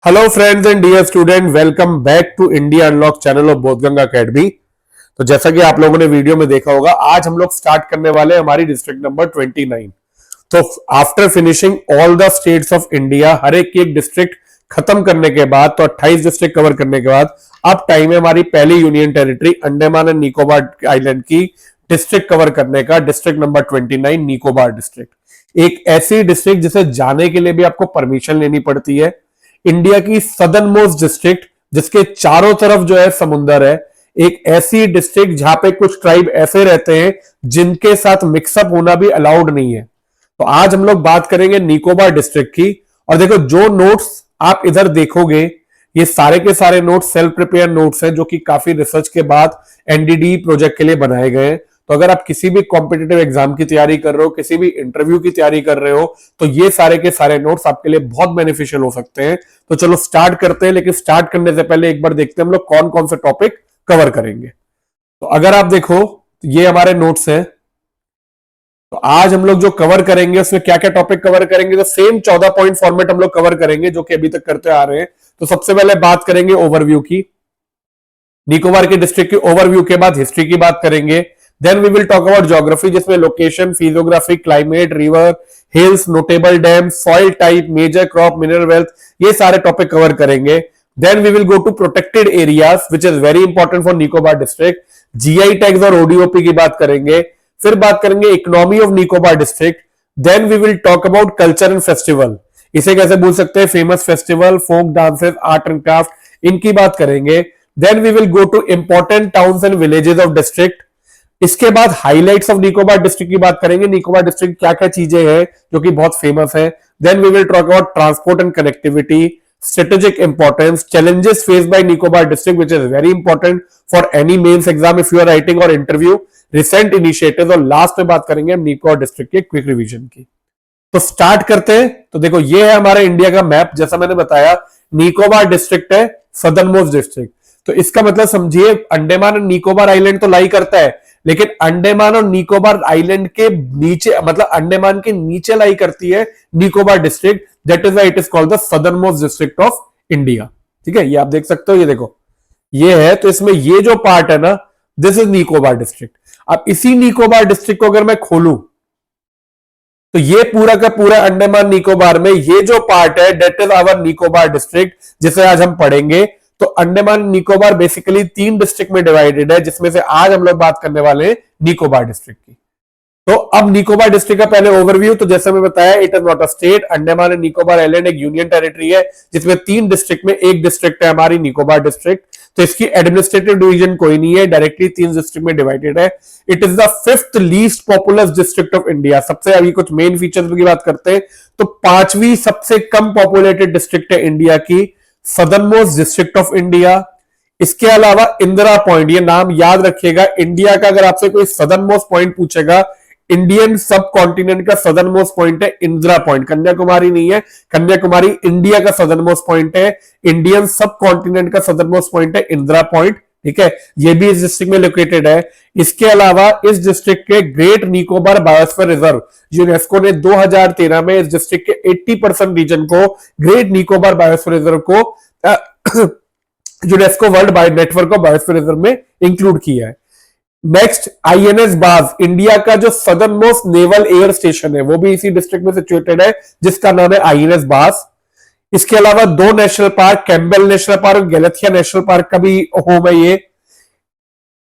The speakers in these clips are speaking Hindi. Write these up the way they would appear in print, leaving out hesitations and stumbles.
Hello friends and dear student, welcome back to India unlock channel of Bodhganga academy. तो जैसा कि आप लोगों ने वीडियो में देखा होगा, आज हम लोग स्टार्ट करने वाले हैं हमारी डिस्ट्रिक्ट नंबर 29। तो after finishing all the states of India, हर एक की एक डिस्ट्रिक्ट खत्म करने के बाद, तो 28 डिस्ट्रिक्ट कवर करने के बाद अब टाइम है हमारी पहली union territory Andaman and Nicobar island की डिस्ट्रिक्ट कवर करने का। डिस्ट्रिक्ट नंबर 29 निकोबार डिस्ट्रिक्ट एक ऐसी डिस्ट्रिक्ट जिसे जाने के लिए भी आपको परमिशन लेनी पड़ती है। इंडिया की सदर्न मोस्ट डिस्ट्रिक्ट जिसके चारों तरफ जो है समुंदर है, एक ऐसी डिस्ट्रिक्ट जहां पे कुछ ट्राइब ऐसे रहते हैं जिनके साथ मिक्सअप होना भी अलाउड नहीं है। तो आज हम लोग बात करेंगे निकोबार डिस्ट्रिक्ट की। और देखो, जो नोट्स आप इधर देखोगे ये सारे के सारे नोट्स सेल्फ प्रिपेयर नोट्स हैं, जो कि काफी रिसर्च के बाद एनडीडी प्रोजेक्ट के लिए बनाए गए हैं। तो अगर आप किसी भी कॉम्पिटिटिव एग्जाम की तैयारी कर रहे हो, किसी भी इंटरव्यू की तैयारी कर रहे हो, तो ये सारे के सारे नोट्स आपके लिए बहुत बेनिफिशियल हो सकते हैं। तो चलो स्टार्ट करते हैं, लेकिन स्टार्ट करने से पहले एक बार देखते हैं हम लोग कौन कौन से टॉपिक कवर करेंगे। तो अगर आप देखो, ये हमारे नोट्स हैं। तो आज हम लोग जो कवर करेंगे उसमें क्या क्या टॉपिक कवर करेंगे, तो सेम 14 पॉइंट फॉर्मेट हम लोग कवर करेंगे जो कि अभी तक करते आ रहे हैं। तो सबसे पहले बात करेंगे ओवरव्यू की, निकोबार के डिस्ट्रिक्ट की ओवरव्यू के बाद हिस्ट्री की बात करेंगे। Then we will talk about geography, जिसमें location, physiography, climate, river, hills, notable dam, soil type, major crop, mineral wealth, ये सारे टॉपिक कवर करेंगे। Then we will go to protected areas which is very important for Nicobar district. GI tags और ओडीओपी की बात करेंगे। फिर बात करेंगे economy of Nicobar district. Then we will talk about culture and festival, इसे कैसे भूल सकते हैं, famous festival, folk dances, art and craft, इनकी बात करेंगे। Then we will go to important towns and villages of district. इसके बाद हाइलाइट्स ऑफ निकोबार डिस्ट्रिक्ट की बात करेंगे, निकोबार डिस्ट्रिक्ट क्या क्या चीजें हैं जो कि बहुत फेमस है। Then we will talk about transport and connectivity, strategic importance, challenges faced by Nicobar district which is very important for any mains exam if you are writing or interview, recent initiatives, और लास्ट में बात करेंगे हम निकोबार डिस्ट्रिक्ट के क्विक रिवीजन की। तो स्टार्ट करते हैं। तो देखो, ये है हमारा इंडिया का मैप। जैसा मैंने बताया, निकोबार डिस्ट्रिक्ट है सदर्न मोस्ट डिस्ट्रिक्ट। तो इसका मतलब समझिए, अंडमान और निकोबार आइलैंड तो लाई करता है, लेकिन अंडमान और निकोबार आइलैंड के नीचे, मतलब अंडमान के नीचे लाई करती है Nicobar district. That is why it is called the southern most district of India. ठीक है, ये आप देख सकते हो, ये देखो ये है। तो इसमें ये जो पार्ट है ना, दिस इज निकोबार डिस्ट्रिक्ट। अब इसी निकोबार डिस्ट्रिक्ट को अगर मैं खोलूं, तो ये पूरा का पूरा अंडमान निकोबार में ये जो पार्ट है, that is our Nicobar district, जिसे आज हम पढ़ेंगे। तो अंडमान निकोबार बेसिकली 3 डिस्ट्रिक्ट में डिवाइडेड है, जिसमें से आज हम लोग बात करने वाले हैं निकोबार डिस्ट्रिक्ट की। तो अब निकोबार डिस्ट्रिक्ट का पहले ओवरव्यू। तो जैसे मैं बताया, it is not a state. Andaman and Nicobar island एक यूनियन टेरिटरी है, जिसमें 3 डिस्ट्रिक्ट में एक डिस्ट्रिक्ट है हमारी निकोबार डिस्ट्रिक्ट। तो इसकी एडमिनिस्ट्रेटिव डिवीजन कोई नहीं है, डायरेक्टली 3 डिस्ट्रिक्ट में डिवाइडेड है। It is the 5th least populous district of India. सबसे अभी कुछ मेन फीचर्स की बात करते हैं, तो 5वीं सबसे कम पॉपुलेटेड डिस्ट्रिक्ट है इंडिया की, southern most district of India. इसके अलावा इंदिरा पॉइंट, ये नाम याद रखिएगा, इंडिया का अगर आपसे कोई सदर्न मोस्ट पॉइंट पूछेगा, इंडियन सब कॉन्टिनेंट का सदर्न मोस्ट पॉइंट है इंदिरा पॉइंट। कन्याकुमारी नहीं है, कन्याकुमारी इंडिया का सदर्न मोस्ट पॉइंट है। इंडियन सब कॉन्टिनेंट का सदर्न मोस्ट पॉइंट है इंदिरा पॉइंट। ठीक है, ये भी इस डिस्ट्रिक्ट में लोकेटेड है। इसके अलावा इस डिस्ट्रिक्ट के great Nicobar biosphere reserve, UNESCO ने 2013 में इस डिस्ट्रिक्ट के 80% रीजन को, ग्रेट निकोबार बायोस्फीयर रिजर्व को UNESCO world network of biosphere reserve में इंक्लूड किया है। नेक्स्ट, आईएनएस बाज, इंडिया का जो southern most naval air station है, वो भी इसी डिस्ट्रिक्ट में सिचुएटेड है, जिसका नाम है आईएनएस बाज। इसके अलावा 2 national park, Campbell national park और गैलेथिया नेशनल पार्क का भी होम है ये।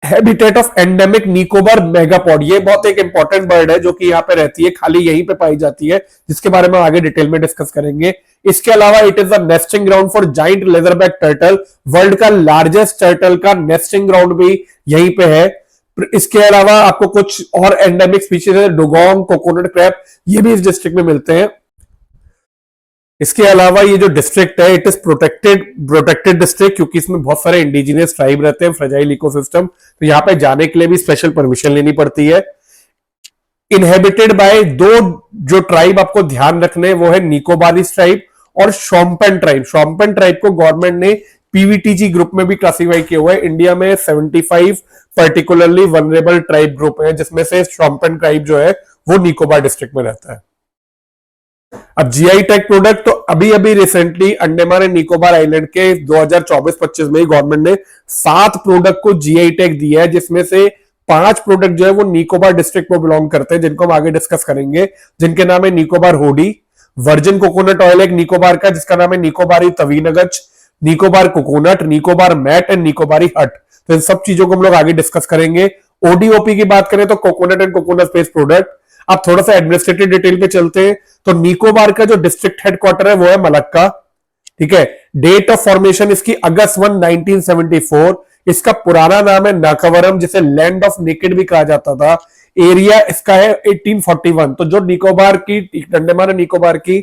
हैबिटेट ऑफ एंडेमिक निकोबार मेगापॉड, ये बहुत एक इंपॉर्टेंट बर्ड है जो कि यहाँ पे रहती है, खाली यहीं पे पाई जाती है, जिसके बारे में आगे डिटेल में डिस्कस करेंगे। इसके अलावा it is the nesting ground for giant leatherback turtle, world का लार्जेस्ट टर्टल का नेस्टिंग ग्राउंड भी यहीं पे है। इसके अलावा आपको कुछ और एंडेमिक स्पीशीज है, डुगोंग, कोकोनट क्रैब, ये भी इस डिस्ट्रिक्ट में मिलते हैं। इसके अलावा ये जो डिस्ट्रिक्ट है, इट इज प्रोटेक्टेड डिस्ट्रिक्ट, क्योंकि इसमें बहुत सारे इंडिजिनियस ट्राइब रहते हैं, फ्रेजाइल इकोसिस्टम, तो यहाँ पे जाने के लिए भी स्पेशल परमिशन लेनी पड़ती है। इनहेबिटेड बाय 2 जो ट्राइब आपको ध्यान रखने, वो है निकोबारिस ट्राइब और शोम्पेन ट्राइब। शोम्पेन ट्राइब को गवर्नमेंट ने पीवीटीजी ग्रुप में भी क्लासिफाई किया हुआ है। इंडिया में 75 पर्टिकुलरली वनरेबल ट्राइब ग्रुप है, जिसमें से शोम्पेन ट्राइब जो है वो निकोबार डिस्ट्रिक्ट में रहता है। अब जीआई टैग प्रोडक्ट, तो अभी अभी recently Andaman and Nicobar island के 2024-25 में गवर्नमेंट ने 7 प्रोडक्ट को जीआई टैग दिया है, जिसमें से 5 प्रोडक्ट जो है वो निकोबार डिस्ट्रिक्ट में बिलोंग करते हैं, जिनको हम आगे डिस्कस करेंगे, जिनके नाम है निकोबार होडी, वर्जिन कोकोनट ऑयल एक निकोबार का जिसका नाम है निकोबारी तवीनगज, Nicobar coconut, Nicobar mat and Nicobari hut. तो इन सब चीजों को हम लोग आगे डिस्कस करेंगे। ओडीओपी की बात करें तो coconut and coconut based product. अब थोड़ा सा एडमिनिस्ट्रेटिव डिटेल पे चलते हैं, तो निकोबार का जो डिस्ट्रिक्ट हेडक्वार्टर है वो है मलक्का, ठीक है। डेट ऑफ फॉर्मेशन इसकी अगस्त 1 1974। इसका पुराना नाम है नाकावरम, जिसे लैंड ऑफ नेकेड भी कहा जाता था। एरिया इसका है 1841। तो जो निकोबार की, अंडमान एंड निकोबार की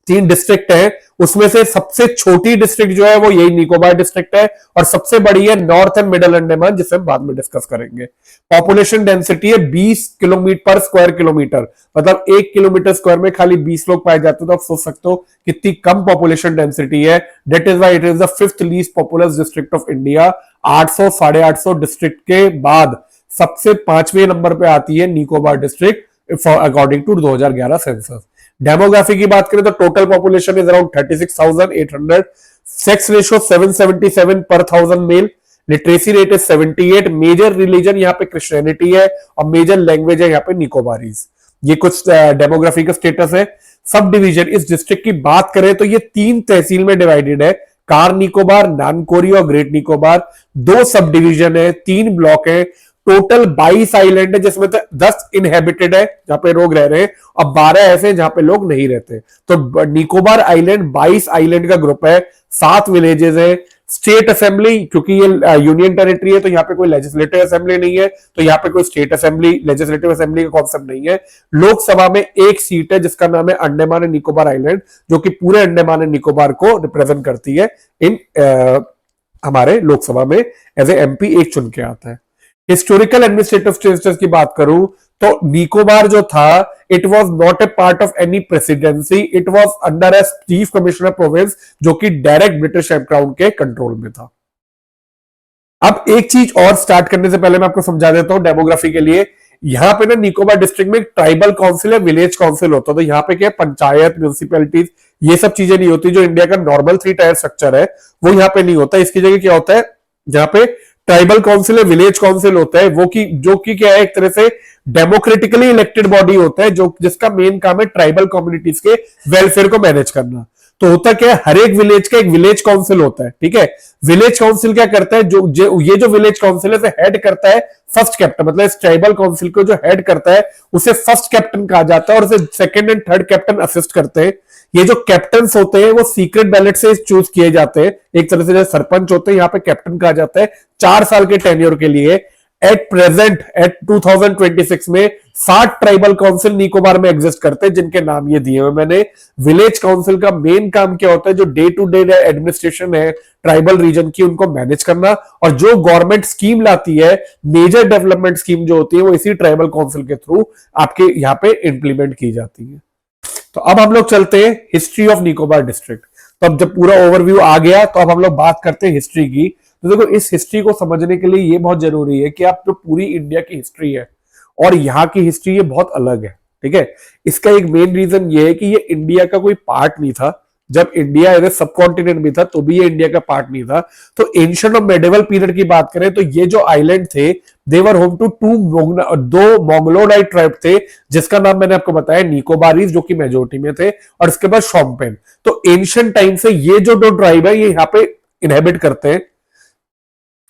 3 डिस्ट्रिक्ट है, उसमें से सबसे छोटी डिस्ट्रिक्ट जो है वो यही निकोबार डिस्ट्रिक्ट है, और सबसे बड़ी है नॉर्थ एंड मिडल अंडमान, जिसे हम बाद में डिस्कस करेंगे। पॉपुलेशन डेंसिटी है 20 किलोमीटर पर स्क्वायर किलोमीटर, मतलब 1 किलोमीटर स्क्वायर में खाली 20 लोग पाए जाते हैं। तो आप सोच सकते हो कितनी कम पॉपुलेशन डेंसिटी है। That is why it is the 5th least populous district of India. 800 850 district के बाद सबसे 5वें नंबर पे आती है Nicobar district according to 2011 census. Demography की बात करें तो total population is around 36,800, sex ratio 777 पर 1000 male, literacy rate is 78, major religion यहाँ पे क्रिश्चियनिटी है, और मेजर लैंग्वेज है यहाँ पे निकोबारीज। ये कुछ डेमोग्राफी का स्टेटस है। सब डिवीजन इस डिस्ट्रिक्ट की बात करें तो ये 3 तहसील में डिवाइडेड है, कार निकोबार, नानकोरी और ग्रेट निकोबार। 2 सब डिवीजन है, 3 ब्लॉक है, टोटल 22 आइलैंड है, जिसमें 10 इनहेबिटेड है जहां पे लोग रह रहे हैं, और 12 ऐसे हैं जहां पे लोग नहीं रहते। तो निकोबार आइलैंड 22 आइलैंड का ग्रुप है, 7 विलेजेस है। स्टेट असेंबली, क्योंकि ये यूनियन टेरिटरी है तो यहाँ पे कोई लेजिस्लेटिव असेंबली नहीं है, तो यहाँ पे कोई स्टेट असेंबली, लेजिस्लेटिव असेंबली का कॉन्सेप्ट नहीं है। लोकसभा में 1 सीट है जिसका नाम है अंडमान एंड निकोबार आइलैंड, जो कि पूरे अंडमान एंड निकोबार को रिप्रेजेंट करती है। इन हमारे लोकसभा में एज ए एमपी एक चुन के आता है। हिस्टोरिकल एडमिनिस्ट्रेटिव स्टेटस की बात करूं तो निकोबार जो था, it was not a part of any presidency, it was under as chief commissioner province, जो कि डायरेक्ट ब्रिटिश क्राउन के कंट्रोल में था। अब एक चीज और स्टार्ट करने से पहले मैं आपको समझा देता हूं डेमोग्राफी के लिए। यहां पे ना निकोबार डिस्ट्रिक्ट में ट्राइबल काउंसिल या विलेज काउंसिल होता है, तो यहाँ पे क्या पंचायत, म्यूनिसिपैलिटीज, ये सब चीजें नहीं होती। जो इंडिया का नॉर्मल 3 टायर स्ट्रक्चर है वो यहाँ पे नहीं होता। इसकी जगह क्या होता है, जहां पे ट्राइबल काउंसिल है, विलेज काउंसिल होता है, वो की जो कि क्या है, एक तरह से डेमोक्रेटिकली इलेक्टेड बॉडी होता है, जो जिसका मेन काम है ट्राइबल कम्युनिटीज के वेलफेयर को मैनेज करना। तो होता क्या है, हर एक विलेज का एक विलेज काउंसिल होता है, ठीक है। विलेज काउंसिल क्या करता है, ये जो विलेज काउंसिल है हेड करता है फर्स्ट कैप्टन, मतलब इस ट्राइबल काउंसिल को जो हेड करता है उसे फर्स्ट कैप्टन कहा जाता है, और उसे second and third captain assist करते हैं। ये जो कैप्टन होते हैं वो सीक्रेट बैलेट से चूज किए जाते हैं, एक तरह से जो सरपंच होते हैं यहाँ पे कैप्टन कहा जाता है, 4 साल के टेन्योर के लिए। एट प्रेजेंट एट 2026 में 60 ट्राइबल काउंसिल निकोबार में एग्जिस्ट करते हैं, जिनके नाम ये दिए हुए मैंने। विलेज काउंसिल का मेन काम क्या होता है, जो डे टू डे एडमिनिस्ट्रेशन है ट्राइबल रीजन की, उनको मैनेज करना, और जो गवर्नमेंट स्कीम लाती है, मेजर डेवलपमेंट स्कीम जो होती है, वो इसी ट्राइबल काउंसिल के थ्रू आपके यहाँ पे इंप्लीमेंट की जाती है। तो अब हम लोग चलते हैं हिस्ट्री ऑफ निकोबार डिस्ट्रिक्ट। तो अब जब पूरा ओवरव्यू आ गया तो अब हम लोग बात करते हैं हिस्ट्री की। तो देखो, इस हिस्ट्री को समझने के लिए ये बहुत जरूरी है कि आप जो पूरी इंडिया की हिस्ट्री है और यहाँ की हिस्ट्री, ये बहुत अलग है, ठीक है। इसका एक मेन रीजन ये है कि ये इंडिया का कोई पार्ट नहीं था। जब इंडिया एज ए सब कॉन्टिनेंट भी था तो भी ये इंडिया का पार्ट नहीं था। तो एंशिएंट और मेडिवल पीरियड की बात करें तो ये जो आइलैंड थे, दे वर होम टू 2 मोंगलोडाइट ट्राइब थे, जिसका नाम मैंने आपको बताया निकोबारीज, जो कि मेजोरिटी में थे, और इसके बाद शोम्पेन। तो एंशिएंट टाइम से ये जो 2 ट्राइब है ये यहाँ पे इनहेबिट करते हैं।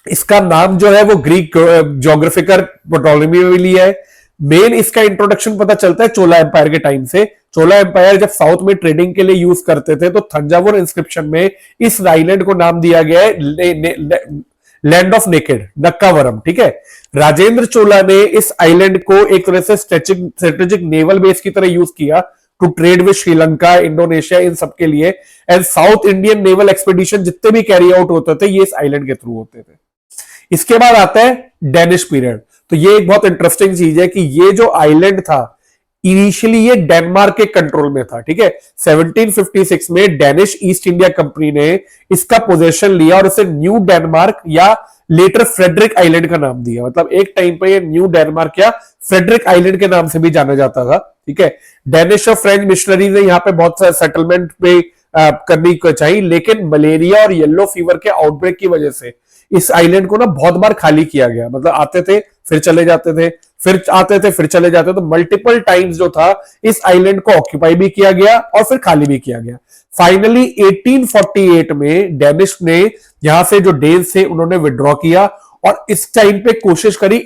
इसका नाम जो है वो ग्रीक ज्योग्राफिकर टोलेमी में लिया है। मेन इसका इंट्रोडक्शन पता चलता है चोला एम्पायर के टाइम से। चोला एम्पायर जब साउथ में ट्रेडिंग के लिए यूज करते थे तो थंजावुर इंस्क्रिप्शन में इस आइलैंड को नाम दिया गया है लैंड ऑफ नेकेड, नक्कावरम, ठीक है। राजेंद्र चोला ने इस आइलैंड को एक तरह से स्ट्रेटेजिक नेवल बेस की तरह यूज किया to trade with Sri Lanka, Indonesia, इन सब के लिए। And south Indian naval expedition जितने भी कैरी आउट होते थे ये इस आइलैंड के थ्रू होते थे। इसके बाद आता है डेनिश पीरियड। तो ये एक बहुत इंटरेस्टिंग चीज है कि ये जो आइलैंड था इनिशियली ये डेनमार्क के कंट्रोल में था, ठीक है। 1756 में डेनिश ईस्ट इंडिया कंपनी ने इसका पोजेशन लिया और इसे न्यू डेनमार्क या लेटर फ्रेडरिक आइलैंड का नाम दिया। मतलब एक टाइम पे ये न्यू डेनमार्क या फ्रेडरिक आइलैंड के नाम से भी जाना जाता था। ठीक है। डेनिश और फ्रेंच मिशनरी ने यहाँ पे बहुत सारे सेटलमेंट पे करनी चाहिए, लेकिन मलेरिया और येलो फीवर के आउटब्रेक की वजह से इस आइलैंड को ना बहुत बार खाली किया गया। मतलब आते थे फिर चले जाते थे, फिर आते थे फिर चले जाते थे, तो मल्टीपल टाइम्स जो था इस आइलैंड को ऑक्यूपाई भी किया गया और फिर खाली भी किया गया। फाइनली 1848 में डेनिश ने यहां से जो डेन्स थे उन्होंने विड्रॉ किया, और इस टाइम पे कोशिश करी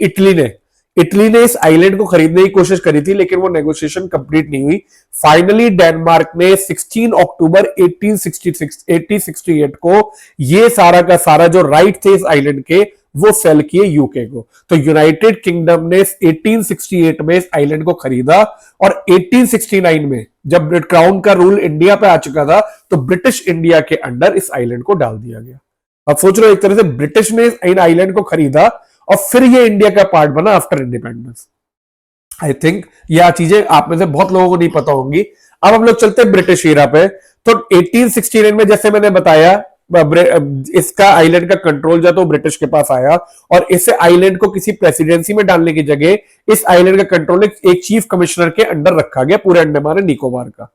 इटली ने इस आइलैंड को खरीदने की कोशिश करी थी, लेकिन वो नेगोशिएशन कंप्लीट नहीं हुई। फाइनली डेनमार्क ने 16 अक्टूबर 1868 को ये सारा का सारा जो राइट थे इस आइलैंड के वो सेल किए यूके को। तो यूनाइटेड किंगडम ने 1868 में इस आइलैंड को खरीदा, और 1869 में जब क्राउन का रूल इंडिया पे आ चुका था तो ब्रिटिश इंडिया के अंडर इस आइलैंड को डाल दिया गया। अब सोच रहे हो, एक तरह से ब्रिटिश ने इन आइलैंड को खरीदा और फिर ये इंडिया का पार्ट बना आफ्टर इंडिपेंडेंस। आई थिंक यह चीजें आप में से बहुत लोगों को नहीं पता होंगी। अब हम लोग चलते हैं ब्रिटिश एरा पे। तो 1869 में जैसे मैंने बताया इसका आइलैंड का कंट्रोल जो तो ब्रिटिश के पास आया, और इस आइलैंड को किसी प्रेसिडेंसी में डालने की जगह इस आइलैंड का कंट्रोल एक चीफ कमिश्नर के अंडर रखा गया पूरे अंडमान एंड निकोबार का।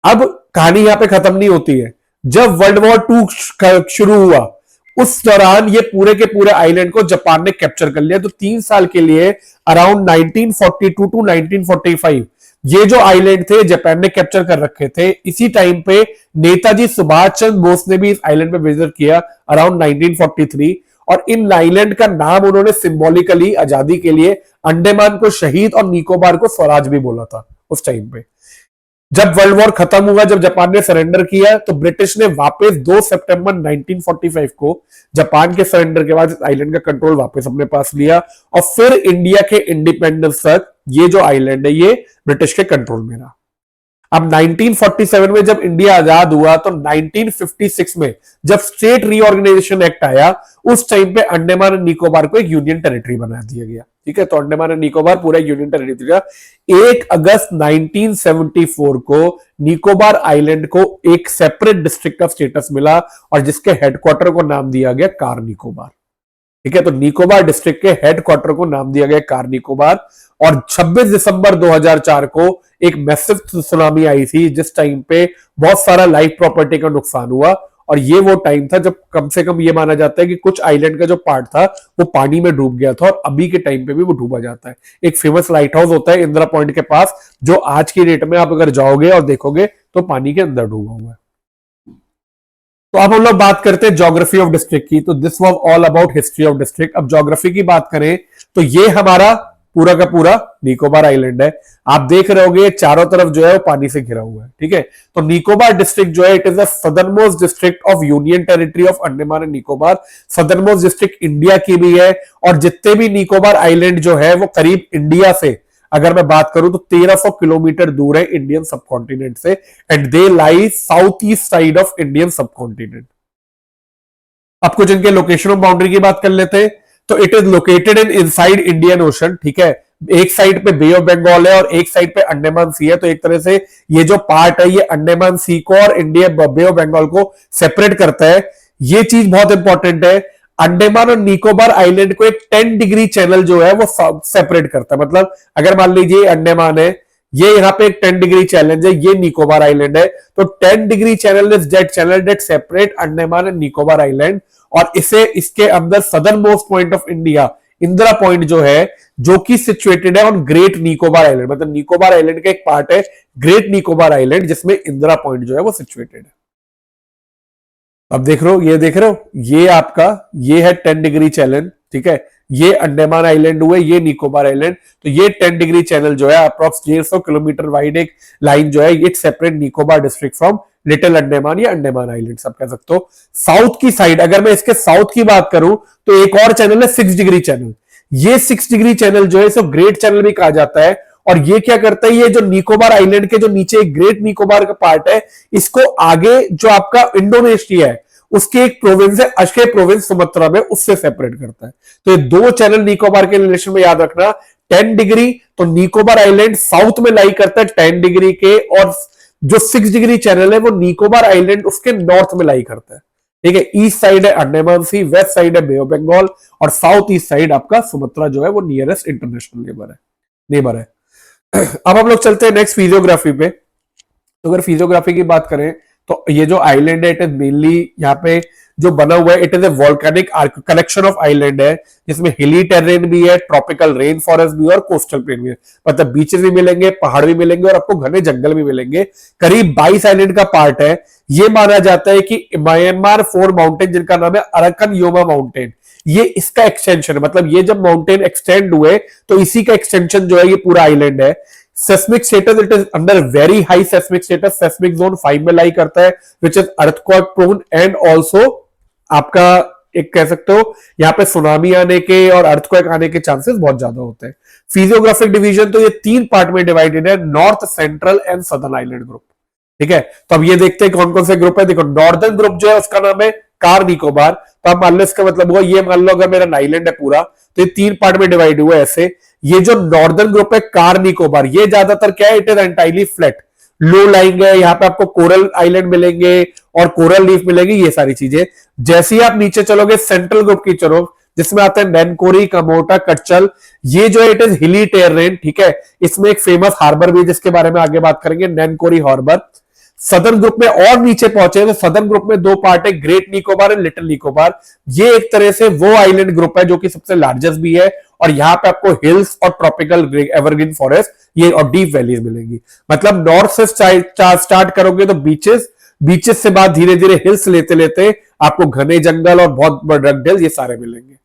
अब कहानी यहां पे खत्म नहीं होती है। जब वर्ल्ड वॉर 2 शुरू हुआ उस दौरान ये पूरे के पूरे आइलैंड को जापान ने कैप्चर कर लिया। तो 3 साल के लिए अराउंड 1942 टू 1945 ये जो आइलैंड थे जापान ने कैप्चर कर रखे थे। इसी टाइम पे नेताजी सुभाष चंद्र बोस ने भी इस आइलैंड पे विजिट किया अराउंड 1943, और इन आइलैंड का नाम उन्होंने सिंबॉलिकली आजादी के लिए अंडमान को शहीद और निकोबार को स्वराज भी बोला था उस टाइम पे। जब वर्ल्ड वॉर खत्म हुआ, जब जापान ने सरेंडर किया, तो ब्रिटिश ने वापस 2 सितंबर 1945 को जापान के सरेंडर के बाद इस आइलैंड का कंट्रोल वापस अपने पास लिया, और फिर इंडिया के इंडिपेंडेंस तक ये जो आइलैंड है ये ब्रिटिश के कंट्रोल में रहा। अब 1947 में जब इंडिया आजाद हुआ तो 1956 में जब स्टेट रीऑर्गेनाइजेशन एक्ट आया उस टाइम पे अंडमान एंड निकोबार को एक यूनियन टेरिटरी बना दिया गया। ठीक है, तो अंडमान एंड निकोबार पूरा यूनियन टेरिटरी का 1 अगस्त 1974 को निकोबार आइलैंड को एक सेपरेट डिस्ट्रिक्ट का स्टेटस मिला, और जिसके हेडक्वार्टर को नाम दिया गया कार निकोबार। ठीक है, तो निकोबार डिस्ट्रिक्ट के हेडक्वार्टर को नाम दिया गया कार निकोबार। और 26 दिसंबर 2004 को एक मैसिव सुनामी आई थी, जिस टाइम पे बहुत सारा लाइफ प्रॉपर्टी का नुकसान हुआ, और ये वो टाइम था जब कम से कम ये माना जाता है कि कुछ आइलैंड का जो पार्ट था वो पानी में डूब गया था, और अभी के टाइम पे भी वो डूबा जाता है। एक फेमस लाइट हाउस होता है इंदिरा पॉइंट के पास, जो आज की डेट में आप अगर जाओगे और देखोगे तो पानी के अंदर डूबा हुआ है। तो अब हम लोग बात करते हैं ज्योग्राफी ऑफ डिस्ट्रिक्ट की। तो this was all about history of district. अब ज्योग्राफी की बात करें तो ये हमारा पूरा का पूरा निकोबार आइलैंड है। आप देख रहे होगे चारों तरफ जो है वो पानी से घिरा हुआ है। ठीक है, तो निकोबार डिस्ट्रिक्ट जो है it is the southern most district of union territory of Andaman and Nicobar. Southern most district India की भी है, और जितने भी निकोबार आइलैंड जो है वो करीब इंडिया से अगर मैं बात करूं तो 1300 किलोमीटर दूर है इंडियन सबकॉन्टिनेंट से, and they lie south east side of Indian subcontinent. अब कुछ इनके लोकेशन ऑफ बाउंड्री की बात कर लेते हैं। तो it is located in inside Indian ocean. ठीक है, एक साइड पे बे ऑफ बंगाल है और एक साइड पे अंडमान सी है। तो एक तरह से ये जो पार्ट है ये अंडमान सी को और इंडिया बे ऑफ बंगाल को सेपरेट करता है। ये चीज बहुत इंपॉर्टेंट है। अंडमान और निकोबार आइलैंड को एक 10 डिग्री चैनल जो है वो सेपरेट करता है। मतलब अगर मान लीजिए अंडमान है, ये यहाँ पे एक 10 डिग्री चैनल है, ये निकोबार आइलैंड है, तो 10 degree channel is that channel that separate Andaman and Nicobar island. और इसे इसके अंदर southern most point of India Indira point जो है, जो कि सिचुएटेड है ऑन ग्रेट निकोबार आइलैंड। मतलब निकोबार आइलैंड का एक पार्ट है ग्रेट निकोबार आइलैंड, जिसमें इंदिरा पॉइंट जो है वो सिचुएटेड है। अब देख रहे हो, ये देख रहे हो, ये आपका ये है 10 डिग्री चैनल। ठीक है, ये अंडमान आइलैंड हुए, ये निकोबार आइलैंड। तो ये 10 डिग्री चैनल जो है अप्रॉक्स 150 किलोमीटर वाइड एक लाइन जो है, ये separate Nicobar district from little Andaman या अंडमान आइलैंड सब कह सकते हो। साउथ की साइड अगर मैं इसके साउथ की बात करूं तो एक और चैनल है 6 डिग्री चैनल। ये 6 डिग्री चैनल जो है इसे ग्रेट चैनल भी कहा जाता है। और ये क्या करता है, ये जो निकोबार आइलैंड के जो नीचे ग्रेट निकोबार का पार्ट है, इसको आगे जो आपका इंडोनेशिया है उसके एक प्रोविंस है अशे प्रोविंस सुमत्रा में, उससे सेपरेट करता है। तो ये 2 चैनल निकोबार के रिलेशन में याद रखना। 10 डिग्री तो निकोबार आइलैंड साउथ में लाई करता है 10 डिग्री के, और जो 6 डिग्री चैनल है वो निकोबार आइलैंड उसके नॉर्थ में लाई करता है। ठीक है, ईस्ट साइड है अंडमान सी, वेस्ट साइड है बे ऑफ बंगाल, और साउथ ईस्ट साइड आपका सुमत्रा जो है वो नियरेस्ट इंटरनेशनल नेबर है। अब हम लोग चलते हैं नेक्स्ट फिजियोग्राफी पे। तो अगर फिजियोग्राफी की बात करें तो ये जो आइलैंड है इट इज मेनली यहाँ पे जो बना हुआ है it is A volcanic collection of island है, जिसमें हिली टेरेन भी है, ट्रॉपिकल रेन फॉरेस्ट भी है और कोस्टल प्लेन भी है। मतलब बीचेस भी मिलेंगे, पहाड़ भी मिलेंगे और आपको घने जंगल भी मिलेंगे। करीब 22 आइलैंड का पार्ट है। ये माना जाता है कि म्यांमार 4 माउंटेन जिनका नाम है अरकन योमा माउंटेन, ये इसका एक्सटेंशन है। मतलब ये जब माउंटेन एक्सटेंड हुए तो इसी का एक्सटेंशन जो है ये पूरा आइलैंड है। Seismic status it is under very high seismic status, seismic zone 5 में लाई करता है, which is earthquake prone and also आपका एक कह सकते हो यहाँ पे सुनामी आने के और अर्थक्वेक आने के चांसेस बहुत ज्यादा होते हैं। फिजियोग्राफिक डिवीजन तो ये 3 पार्ट में डिवाइडेड है, north, central and southern island group. ठीक है, तो अब ये देखते हैं कौन कौन से ग्रुप है। देखो नॉर्दर्न ग्रुप जो है उसका नाम है कार निकोबार। तो आप मान लो इसका मतलब हुआ, ये मान लो अगर मेरा आइलैंड है पूरा तो ये 3 पार्ट में डिवाइड हुआ है ऐसे। ये जो नॉर्दर्न ग्रुप है कार निकोबार, ये ज्यादातर क्या है, it is entirely flat, low lying है। यहाँ पे आपको कोरल आइलैंड मिलेंगे और कोरल रीफ मिलेगी, ये सारी चीजें। जैसे ही आप नीचे चलोगे सेंट्रल ग्रुप की तरफ, जिसमें आते हैं नैनकोरी, कमोटा, कच्चल, ये जो है इट इज हिली टेरेन। ठीक है, इसमें एक फेमस हार्बर भी जिसके बारे में आगे बात करेंगे, नैनकोरी हार्बर। सदर्न ग्रुप में और नीचे पहुंचे तो सदर्न ग्रुप में 2 पार्ट है, great Nicobar and little Nicobar. ये एक तरह से वो आइलैंड ग्रुप है जो कि सबसे लार्जेस्ट भी है और यहाँ पे आपको हिल्स और ट्रॉपिकल एवरग्रीन फॉरेस्ट ये और डीप वैलीज मिलेंगी। मतलब नॉर्थ से स्टार्ट करोगे तो बीचेस, बीचेस से बाद धीरे धीरे हिल्स लेते लेते आपको घने जंगल और बहुत बड़े रगडेल ये सारे मिलेंगे।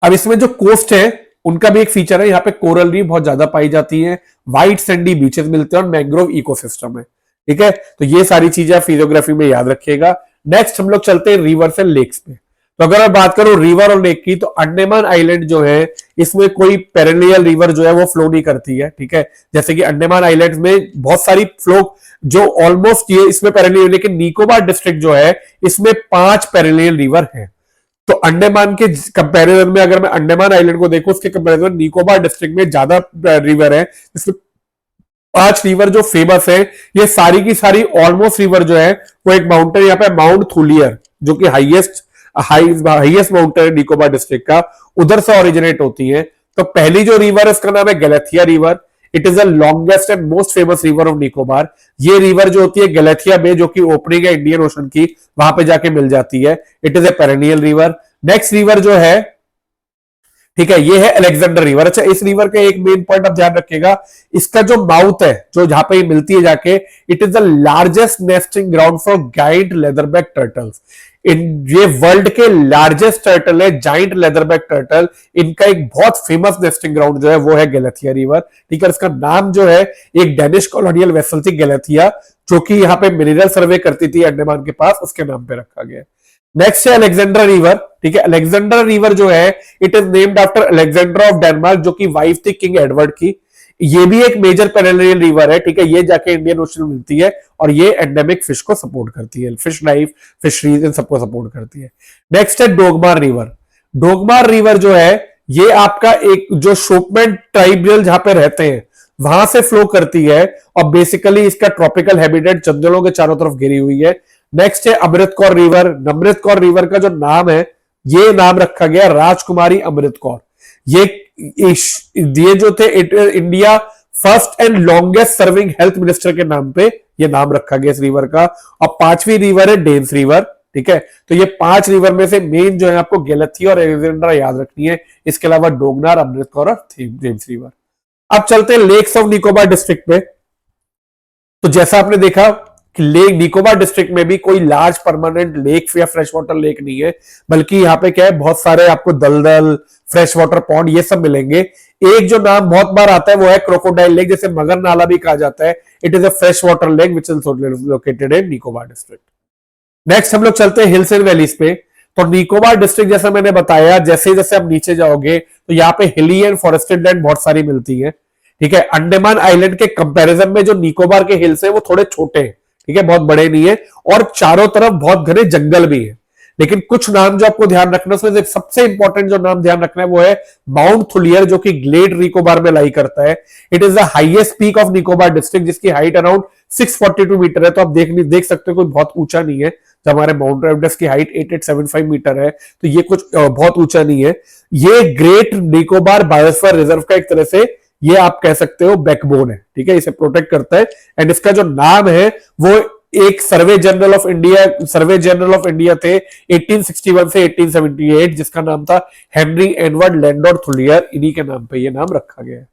अब इसमें जो कोस्ट है उनका भी एक फीचर है, यहाँ पे कोरल रीफ बहुत ज्यादा पाई जाती है, व्हाइट सैंडी बीचेस मिलते हैं और मैंग्रोव इकोसिस्टम है। ठीक है, तो ये सारी चीजें आप फिजियोग्राफी में याद रखिएगा। नेक्स्ट हम लोग चलते हैं रिवर्स एंड लेक्स पे। तो अगर मैं बात करूं रिवर और लेक की, तो अंडमान आइलैंड जो है इसमें कोई पेरेनियल रिवर जो है वो फ्लो नहीं करती है। ठीक है, जैसे कि अंडमान आइलैंड में बहुत सारी फ्लो जो ऑलमोस्ट ये इसमें पेरेनियल, लेकिन निकोबार डिस्ट्रिक्ट जो है इसमें 5 पेरेनियल रिवर है। तो अंडमान के कंपैरिजन में अगर मैं अंडमान आइलैंड को देखूं, उसके कंपैरिजन निकोबार डिस्ट्रिक्ट में ज्यादा रिवर है, जिसमें 5 रिवर जो फेमस है। ये सारी की सारी ऑलमोस्ट रिवर जो है वो एक माउंटेन यहाँ पे माउंट थुलियर जो कि हाईएस्ट माउंटेन है निकोबार डिस्ट्रिक्ट का, उधर से ओरिजिनेट होती है। तो पहली जो रिवर है उसका नाम है Galathea river. It is the longest and most famous river of Nicobar. ये रिवर जो होती है गैलेथिया बे जो कि ओपनिंग है इंडियन ओशन की, वहां पे जाके मिल जाती है। It is A perennial river. Next river जो है, ठीक है, ये है अलेक्जेंडर रिवर। अच्छा, इस रिवर का एक मेन पॉइंट आप ध्यान रखिएगा, इसका जो माउथ है जो जहां पे मिलती है जाके, it is the largest nesting ground for giant leatherback turtles. ये वर्ल्ड के लार्जेस्ट टर्टल है, जाइंट लेदरबैक टर्टल। इनका एक बहुत फेमस नेस्टिंग ग्राउंड जो है वो है गैलेथिया रिवर। ठीक है, इसका नाम जो है एक डेनिश कॉलोनियल वेसल थी गैलेथिया, जो कि यहाँ पे मिनरल सर्वे करती थी अंडमान के पास, उसके नाम पे रखा गया। नेक्स्ट है अलेक्जेंडर रिवर। ठीक है, अलेक्जेंडर रिवर जो है it is named after Alexander of Denmark, जो कि वाइफ थी किंग एडवर्ड की। ये भी एक मेजर पेरेनियल रिवर है। ठीक है, ये जाके इंडियन ओशन में मिलती है और ये एंडेमिक फिश को सपोर्ट करती है, फिश लाइफ, फिशरीज इन सबको सपोर्ट करती है। नेक्स्ट है डोगमार रिवर। डोगमार रिवर जो है ये आपका एक जो शोपमैन ट्राइबल जहां पे रहते हैं वहां से फ्लो करती है और बेसिकली इसका ट्रॉपिकल हैबिटेट जंगलों के चारों तरफ घिरी हुई है। नेक्स्ट है अमृत कौर रिवर। अमृत कौर रिवर का जो नाम है, ये नाम रखा गया राजकुमारी अमृत कौर। ये जो थे India first and longest serving health minister के नाम पे ये नाम रखा गया इस रिवर का। और 5वीं रिवर है डेन्स रिवर। ठीक है, तो ये 5 रिवर में से मेन जो है आपको गैलेथिया और अलेक्जेंडर याद रखनी है, इसके अलावा डोगनार, अमृत कौर और डेन्स रिवर। अब चलते हैं लेक्स ऑफ निकोबार डिस्ट्रिक्ट पे। तो जैसा आपने देखा कि लेक निकोबार डिस्ट्रिक्ट में भी कोई लार्ज परमानेंट लेक या फ्रेश वाटर लेक नहीं है, बल्कि यहाँ पे क्या है बहुत सारे आपको दलदल, फ्रेश वाटर पॉन्ड ये सब मिलेंगे। एक जो नाम बहुत बार आता है वो है क्रोकोडाइल लेक, जैसे मगर नाला भी कहा जाता है। It is a fresh water lake which is located in Nicobar district. Next हम लोग चलते हैं हिल्स एंड वैलीज पे। तो निकोबार डिस्ट्रिक्ट जैसा मैंने बताया, जैसे जैसे आप नीचे जाओगे तो यहाँ पे हिली एंड फॉरेस्टेड लैंड बहुत सारी मिलती है। ठीक है, अंडमान आइलैंड के कंपैरिजन में जो निकोबार के हिल्स है वो थोड़े छोटे हैं। ठीक है, बहुत बड़े नहीं है और चारों तरफ बहुत घने जंगल भी है। लेकिन कुछ नाम जो आपको ध्यान रखना है, उसमें सबसे इंपॉर्टेंट जो नाम ध्यान रखना है वो है माउंट थुलियर, जो कि ग्रेट निकोबार में लाई करता है। It is the highest peak of Nicobar district, जिसकी हाइट अराउंड 642 मीटर है। तो आप देख सकते हो कोई बहुत ऊंचा नहीं है। जब हमारे माउंट एवरेस्ट की हाइट 8875 मीटर है, तो ये कुछ बहुत ऊंचा नहीं है। ये ग्रेट निकोबार बायोस्फीयर रिजर्व का एक तरह से ये आप कह सकते हो बैकबोन है, ठीक है, इसे प्रोटेक्ट करता है। एंड इसका जो नाम है वो एक सर्वे जनरल ऑफ इंडिया थे 1861 से 1878, जिसका नाम था हेनरी एडवर्ड लैंडोर थुलियर, इन्हीं के नाम पे ये नाम रखा गया है।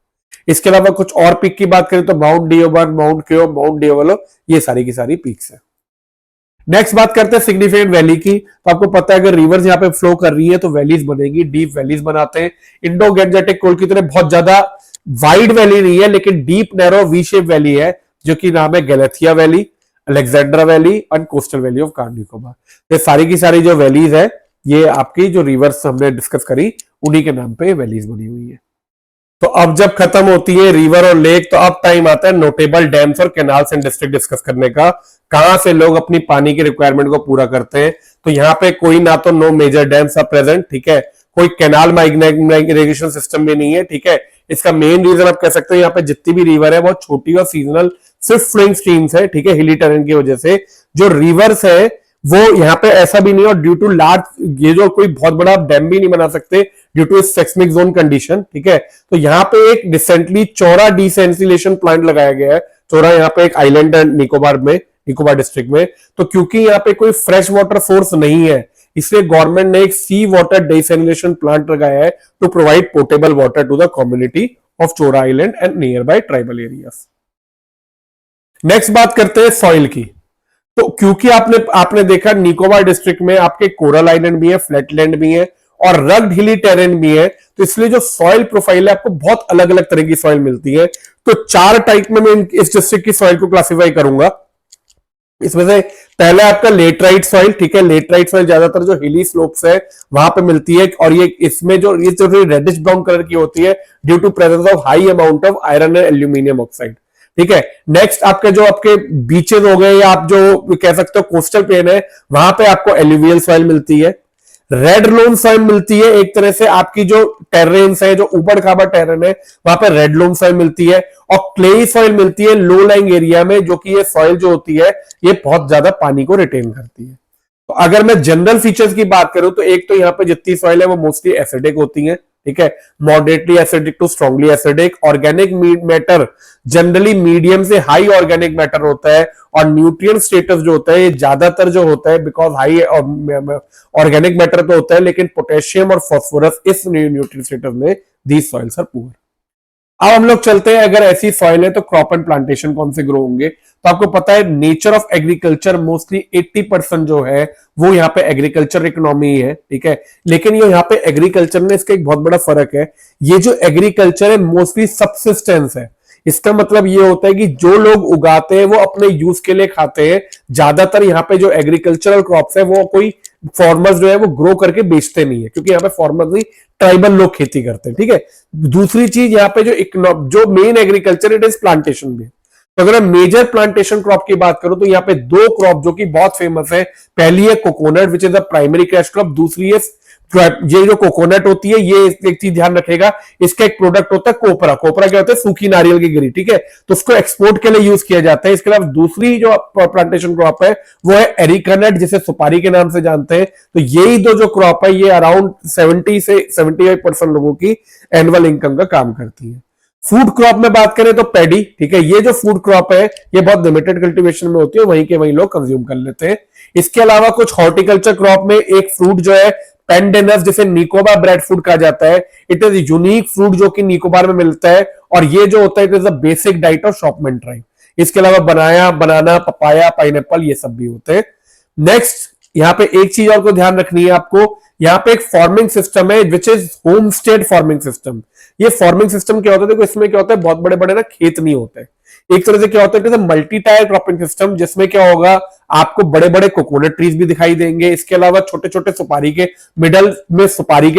इसके अलावा कुछ और पीक की बात करें तो माउंट डियोबन, माउंट क्यो, माउंट डियोवलो, ये सारी की सारी पीक्स है। नेक्स्ट बात करते हैं सिग्निफिकेंट वैली की। तो आपको पता है अगर रिवर्स यहाँ पे फ्लो कर रही है तो वैलीज बनेगी, डीप वैलीज बनाते हैं। इंडो गैंजेटिक कोल की तरह बहुत ज्यादा वाइड वैली नहीं है, लेकिन deep narrow V shape valley है, जो कि नाम है Galathea valley, Alexandra valley and coastal valley of car Nicobar. ये सारी की सारी जो वैलीज है, ये आपकी जो रिवर्स हमने डिस्कस करी उन्हीं के नाम पे वैलीज बनी हुई है। तो अब जब खत्म होती है रिवर और लेक, तो अब टाइम आता है नोटेबल डैम्स और कैनाल्स एंड डिस्ट्रिक्ट डिस्कस करने का। कहां से लोग अपनी पानी की रिक्वायरमेंट को पूरा करते हैं। तो यहाँ पे कोई ना तो no major dams are present, ठीक है, कोई कैनाल इरिगेशन सिस्टम भी नहीं है, ठीक है। इसका मेन रीजन आप कह सकते हो यहाँ पे जितनी भी रिवर है बहुत छोटी और सीजनल स्विफ्ट फ्लोइंग स्ट्रीम्स है, ठीक है, हिली टेरेन की वजह से। जो रिवर्स है वो यहाँ पे ऐसा भी नहीं, और ड्यू टू लार्ज, ये जो कोई बहुत बड़ा डैम भी नहीं बना सकते due to seismic zone condition, ठीक है। तो यहाँ पे एक रिसेंटली चौरा डिसेंसिलेशन प्लांट लगाया गया है। चौरा यहाँ पे एक आइलैंड है निकोबार में, निकोबार डिस्ट्रिक्ट में। तो क्योंकि यहाँ पे कोई फ्रेश वाटर सोर्स नहीं है, इसलिए गवर्नमेंट ने एक सी वाटर डिसेंसिलेशन प्लांट लगाया है to provide portable water to the community of Chowra island and near by tribal areas. Next बात करते हैं सॉइल की। तो क्योंकि आपने देखा निकोबार डिस्ट्रिक्ट में आपके कोरल आइलैंड भी है, फ्लैटलैंड भी है और रग्ड हिली टेरेन भी है, तो इसलिए जो सॉइल प्रोफाइल है आपको बहुत अलग अलग तरह की सॉइल मिलती है। तो 4 टाइप में मैं इस डिस्ट्रिक्ट की सॉइल को क्लासिफाई करूंगा। इसमें से पहला आपका लेटराइट सॉइल, ठीक है। लेटराइट सॉइल ज्यादातर जो हिली स्लोप्स है वहां पे मिलती है, और ये इसमें जो रेडिश ब्राउन कलर की होती है due to presence of high amount of iron and aluminium oxide, ठीक है। नेक्स्ट आपके जो आपके बीचेस हो गए या आप जो कह सकते हो कोस्टल प्लेन है, वहां पे आपको एलुवियल सॉइल मिलती है। रेड लोन सॉइल मिलती है, एक तरह से आपकी जो टेरेन्स है, जो ऊबड़ खाबड़ टेरेन है, वहां पर रेड लोन सॉइल मिलती है। और क्ले सॉइल मिलती है लो लाइंग एरिया में, जो कि ये सॉइल जो होती है ये बहुत ज्यादा पानी को रिटेन करती है। तो अगर मैं जनरल फीचर्स की बात करूं तो एक तो यहाँ पे जितनी सॉइल है वो मोस्टली एसिडिक होती है, ठीक है, moderately acidic to strongly acidic. Organic matter generally medium से हाई ऑर्गेनिक मैटर होता है, और न्यूट्रिएंट स्टेटस जो होता है ये ज्यादातर जो होता है बिकॉज हाई ऑर्गेनिक मैटर तो होता है, लेकिन पोटेशियम और फास्फोरस इस न्यूट्रिएंट स्टेटस में दीज सॉइल्स आर पुअर। अब हम लोग चलते हैं, अगर ऐसी सॉइल है तो क्रॉप एंड प्लांटेशन कौन से ग्रो होंगे। तो आपको पता है नेचर ऑफ एग्रीकल्चर मोस्टली 80% जो है वो यहाँ पे एग्रीकल्चर इकोनॉमी है, ठीक है। लेकिन ये यहाँ पे एग्रीकल्चर में इसका एक बहुत बड़ा फर्क है। ये जो एग्रीकल्चर है मोस्टली सबसिस्टेंस है। इसका मतलब ये होता है कि जो लोग उगाते हैं वो अपने यूज के लिए खाते हैं। ज्यादातर यहाँ पे जो एग्रीकल्चरल क्रॉप्स है वो कोई फार्मर्स जो है वो ग्रो करके बेचते नहीं है, क्योंकि यहाँ पे फार्मर्स नहीं ट्राइबल लोग खेती करते हैं, ठीक है। दूसरी चीज यहाँ पे जो main agriculture it is plantation भी। तो अगर मैं मेजर प्लांटेशन क्रॉप की बात करूं तो यहाँ पे 2 क्रॉप जो कि बहुत फेमस है। पहली है coconut which is the primary cash crop, दूसरी है ये जो कोकोनट होती है, ये एक चीज ध्यान रखेगा, इसका एक प्रोडक्ट होता है कोपरा। कोपरा क्या होता है, सूखी नारियल की गिरी, ठीक है, तो उसको एक्सपोर्ट के लिए यूज किया जाता है। इसके अलावा दूसरी जो प्लांटेशन क्रॉप है वो है एरिकानट, जिसे सुपारी के नाम से जानते हैं। तो यही जो क्रॉप है ये अराउंड 70 से 75% लोगों की एनुअल इनकम का काम करती है। फूड क्रॉप में बात करें तो पैडी, ठीक है, ये जो फूड क्रॉप है ये बहुत लिमिटेड कल्टीवेशन में होती है, वहीं के वहीं लोग कंज्यूम कर लेते हैं। इसके अलावा कुछ हॉर्टिकल्चर क्रॉप में एक फ्रूट जो है पेंडेनस, जिसे निकोबार ब्रेड फ्रूट कहा जाता है। इट इज यूनिक फ्रूट जो कि निकोबार में मिलता है, और ये जो होता है it is the basic diet of Shompen tribe. इसके अलावा बनाना, पपाया, पाइनएप्पल ये सब भी होते हैं। नेक्स्ट यहाँ पे एक चीज और को ध्यान रखनी है आपको, यहाँ पे एक फार्मिंग सिस्टम है which is homestead farming system. ये फार्मिंग सिस्टम क्या होता है, देखो इसमें क्या होता है, बहुत बड़े बड़े ना खेत नहीं होते। एक तरह से क्या होता है मल्टी टायर क्रॉपिंग सिस्टम, जिसमें क्या होगा आपको बड़े बड़े कोकोनट ट्रीज भी दिखाई देंगे। इसके अलावा छोटे छोटे सुपारी के मिडल में सुपारी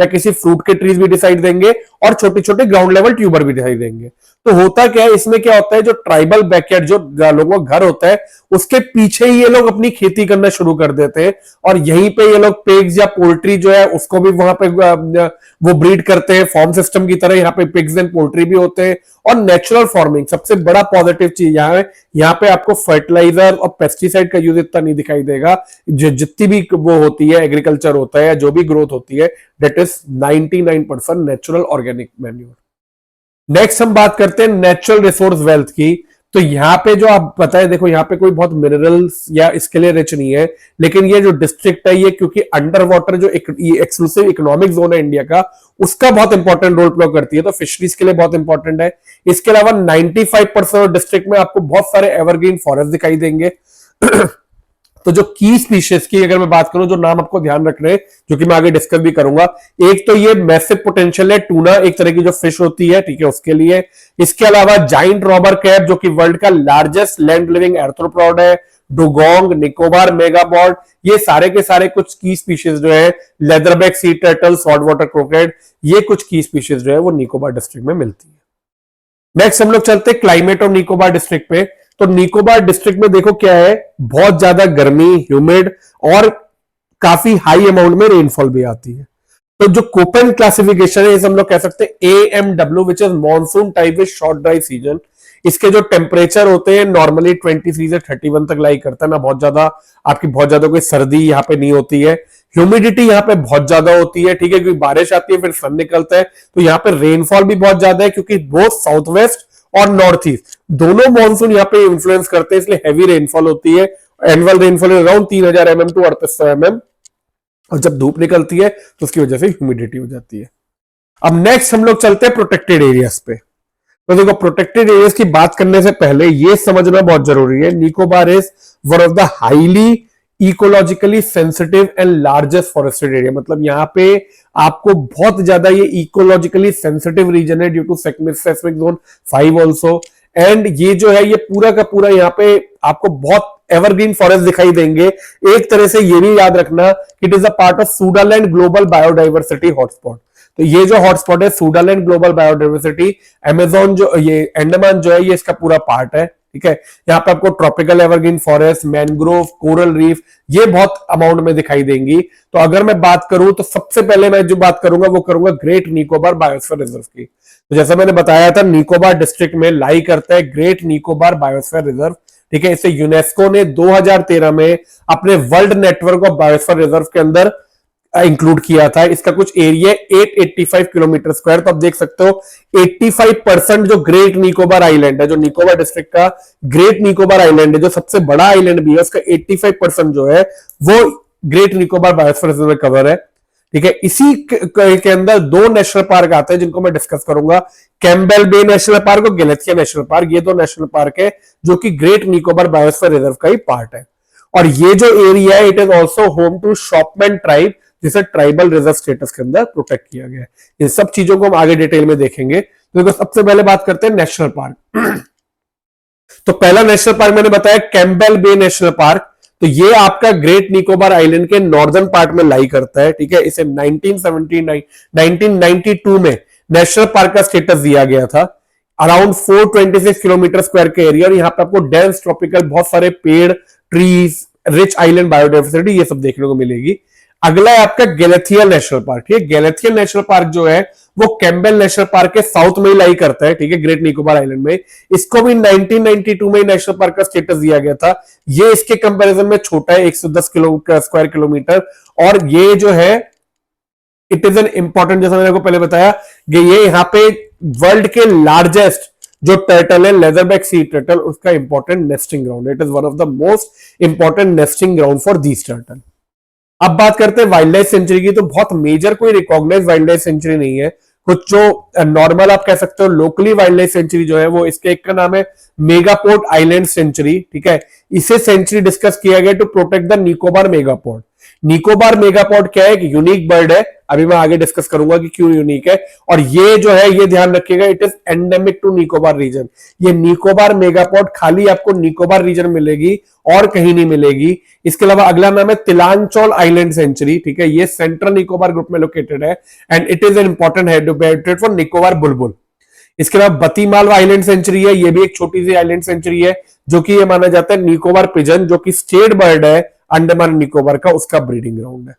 या किसी फ्रूट के ट्रीज भी दिखाई देंगे, और छोटे छोटे ग्राउंड लेवल ट्यूबर भी दिखाई देंगे। तो होता क्या है इसमें, क्या होता है जो ट्राइबल बैकयार्ड जो लोगों का घर होता है उसके पीछे ही ये लोग अपनी खेती करना शुरू कर देते हैं, और यहीं पे ये लोग पिग्स या पोल्ट्री जो है उसको भी वहां पे वो ब्रीड करते हैं। फार्म सिस्टम की तरह यहाँ पे पिग्स एंड पोल्ट्री भी होते हैं। और नेचुरल फार्मिंग सबसे बड़ा पॉजिटिव चीज यहाँ है, यहाँ पे आपको फर्टिलाइजर और पेस्टिसाइड का यूज इतना नहीं दिखाई देगा। जो जितनी भी वो होती है, एग्रीकल्चर होता है या जो भी ग्रोथ होती है, that is 99% natural organic manure. Next हम बात करते हैं नेचुरल रिसोर्स वेल्थ की। तो यहाँ पे जो आप बताए, देखो यहाँ पे कोई बहुत मिनरल्स या इसके लिए रिच नहीं है, लेकिन ये जो डिस्ट्रिक्ट है ये क्योंकि अंडर वाटर जो एक्सक्लूसिव इकोनॉमिक जोन है इंडिया का, उसका बहुत इंपॉर्टेंट रोल प्ले करती है, तो फिशरीज के लिए बहुत इंपॉर्टेंट है। इसके अलावा 95% डिस्ट्रिक्ट में आपको बहुत सारे एवरग्रीन फॉरेस्ट दिखाई देंगे। तो जो की स्पीशीज की अगर मैं बात करूं, जो नाम आपको ध्यान रखने हैं, जो कि मैं आगे डिस्कस भी करूंगा, एक तो ये मैसिव पोटेंशियल है, टूना एक तरह की जो फिश होती है, ठीक है, उसके लिए। इसके अलावा जाइंट रॉबर क्रैब जो कि वर्ल्ड का लार्जेस्ट लैंड लिविंग एर्थ्रोपॉड है, डुगोंग, निकोबार मेगापॉड, ये सारे के सारे कुछ की स्पीशीज जो है, leatherback sea turtle, salt water crocodile, ये कुछ की स्पीशीज जो है वो निकोबार डिस्ट्रिक्ट में मिलती है। नेक्स्ट हम लोग चलते हैं क्लाइमेट और निकोबार डिस्ट्रिक्ट पे। तो निकोबार डिस्ट्रिक्ट में देखो क्या है, बहुत ज्यादा गर्मी, ह्यूमिड और काफी हाई अमाउंट में रेनफॉल भी आती है। तो जो कोपेन क्लासिफिकेशन है, इसे हम लोग कह सकते हैं AMW, which is monsoon type with short dry season. इसके जो टेम्परेचर होते हैं नॉर्मली 23 से 31 तक लाई करता है ना, बहुत ज्यादा आपकी बहुत ज्यादा कोई सर्दी यहाँ पे नहीं होती है। ह्यूमिडिटी यहाँ पे बहुत ज्यादा होती है, ठीक है, क्योंकि बारिश आती है फिर सन निकलता है, तो यहाँ पे रेनफॉल भी बहुत ज्यादा है, क्योंकि बोथ साउथ वेस्ट और नॉर्थ ईस्ट दोनों मॉनसून यहाँ पे इन्फ्लुएंस करते हैं, इसलिए हैवी रेनफॉल होती है। Annual rainfall around 3000 mm to 3800 mm, और जब धूप निकलती है तो उसकी वजह से ह्यूमिडिटी हो जाती है। अब नेक्स्ट हम लोग चलते हैं प्रोटेक्टेड एरियाज पे। तो देखो, प्रोटेक्टेड एरियाज की बात करने से पहले ये समझना बहुत जरूरी है, Nicobar is one of the highly ecologically sensitive and largest forested area. मतलब यहाँ पे आपको बहुत ज्यादा ये इकोलॉजिकली सेंसिटिव रीजन है due to seismic zone 5 also. And ये जो है ये पूरा का पूरा यहाँ पे आपको बहुत एवरग्रीन फॉरेस्ट दिखाई देंगे। एक तरह से ये भी याद रखना, it is a part of Sundaland global biodiversity hotspot. तो ये जो हॉटस्पॉट है सूडालैंड ग्लोबल बायोडाइवर्सिटी, अमेजोन जो ये अंडमान जो है ये इसका पूरा पार्ट है, ठीक है। यहाँ पे आपको tropical evergreen forest, mangrove, coral reef, ये बहुत अमाउंट में दिखाई देंगी। तो अगर मैं बात करूं तो सबसे पहले मैं जो बात करूंगा वो करूंगा ग्रेट निकोबार बायोस्फीयर रिजर्व की। तो जैसा मैंने बताया था, निकोबार डिस्ट्रिक्ट में लाई करता है ग्रेट निकोबार बायोस्फीयर रिजर्व, ठीक है। इसे यूनेस्को ने 2013 में अपने world network of biosphere reserve के अंदर इंक्लूड किया था। इसका कुछ एरिया 885 किलोमीटर स्क्वायर। तो आप देख सकते हो 85% जो ग्रेट निकोबार आइलैंड है, जो निकोबार डिस्ट्रिक्ट का ग्रेट निकोबार आइलैंड है, जो सबसे बड़ा आइलैंड भी है, उसका 85% जो है वो ग्रेट निकोबार बायोस्फीयर रिजर्व में कवर है, ठीक है। इसी के अंदर 2 नेशनल पार्क आते हैं जिनको मैं डिस्कस करूंगा, कैम्बेल बे नेशनल पार्क और गैलेथिया नेशनल पार्क। ये 2 नेशनल पार्क है जो कि ग्रेट निकोबार बायोस्फीयर रिजर्व का ही पार्ट है। और ये जो एरिया है, it is also home to Shompen tribe, जिसे ट्राइबल रिजर्व स्टेटस के अंदर प्रोटेक्ट किया गया है। इन सब चीजों को हम आगे डिटेल में देखेंगे। तो सबसे पहले बात करते हैं नेशनल पार्क। तो पहला नेशनल पार्क मैंने बताया कैम्बेल बे नेशनल पार्क। तो ये आपका ग्रेट निकोबार आइलैंड के नॉर्दर्न पार्ट में लाई करता है, ठीक है। इसे 1992 में नेशनल पार्क का स्टेटस दिया गया था। अराउंड 426 किलोमीटर स्क्वायर के एरिया, और यहाँ पे आपको डेंस ट्रॉपिकल बहुत सारे पेड़, ट्रीज, रिच आइलैंड बायोडाइवर्सिटी, ये सब देखने को मिलेगी। अगला है आपका गैलेथिया नेशनल पार्क, ठीक है। गैलेथिया नेशनल पार्क जो है वो कैम्बेल नेशनल पार्क के साउथ में ही लाई करता है, ठीक है, ग्रेट निकोबार आइलैंड में। इसको भी 1992 में नेशनल पार्क का स्टेटस दिया गया था। ये इसके कंपैरिजन में छोटा है, 110 स्क्वायर किलोमीटर। और ये जो है इट इज एन इंपॉर्टेंट, जैसा मैंने आपको पहले बताया कि ये यहाँ पे वर्ल्ड के लार्जेस्ट जो टर्टल है, लेदरबैक सी टर्टल, उसका important nesting ground. It is one of the most important nesting ground for these turtle. अब बात करते हैं वाइल्ड लाइफ सेंचुरी की। तो बहुत मेजर कोई रिकॉग्नाइज वाइल्ड लाइफ सेंचुरी नहीं है, कुछ जो नॉर्मल आप कह सकते हो लोकली वाइल्ड लाइफ सेंचुरी जो है वो, इसके एक का नाम है मेगापोर्ट आइलैंड सेंचुरी, ठीक है। इसे सेंचुरी डिस्कस किया गया to protect the Nicobar megapode. Nicobar megapode क्या है, एक यूनिक बर्ड है, अभी मैं आगे डिस्कस करूंगा कि क्यों यूनिक है। और ये जो है ये ध्यान रखिएगा, it is endemic to Nicobar region. ये निकोबार मेगापोर्ट खाली आपको निकोबार रीजन मिलेगी और कहीं नहीं मिलेगी। इसके अलावा अगला नाम है तिलांचौल आइलैंड सेंचुरी, ठीक है। ये सेंट्रल निकोबार ग्रुप में लोकेटेड है and it is an important habitat for Nicobar बुलबुल। इसके अलावा बतीमाल आइलैंड सेंचुरी है, ये भी एक छोटी सी आइलैंड सेंचुरी है, जो कि ये माना जाता है निकोबार पिजन, जो कि स्टेट बर्ड है अंडमान निकोबार का, उसका ब्रीडिंग ग्राउंड है।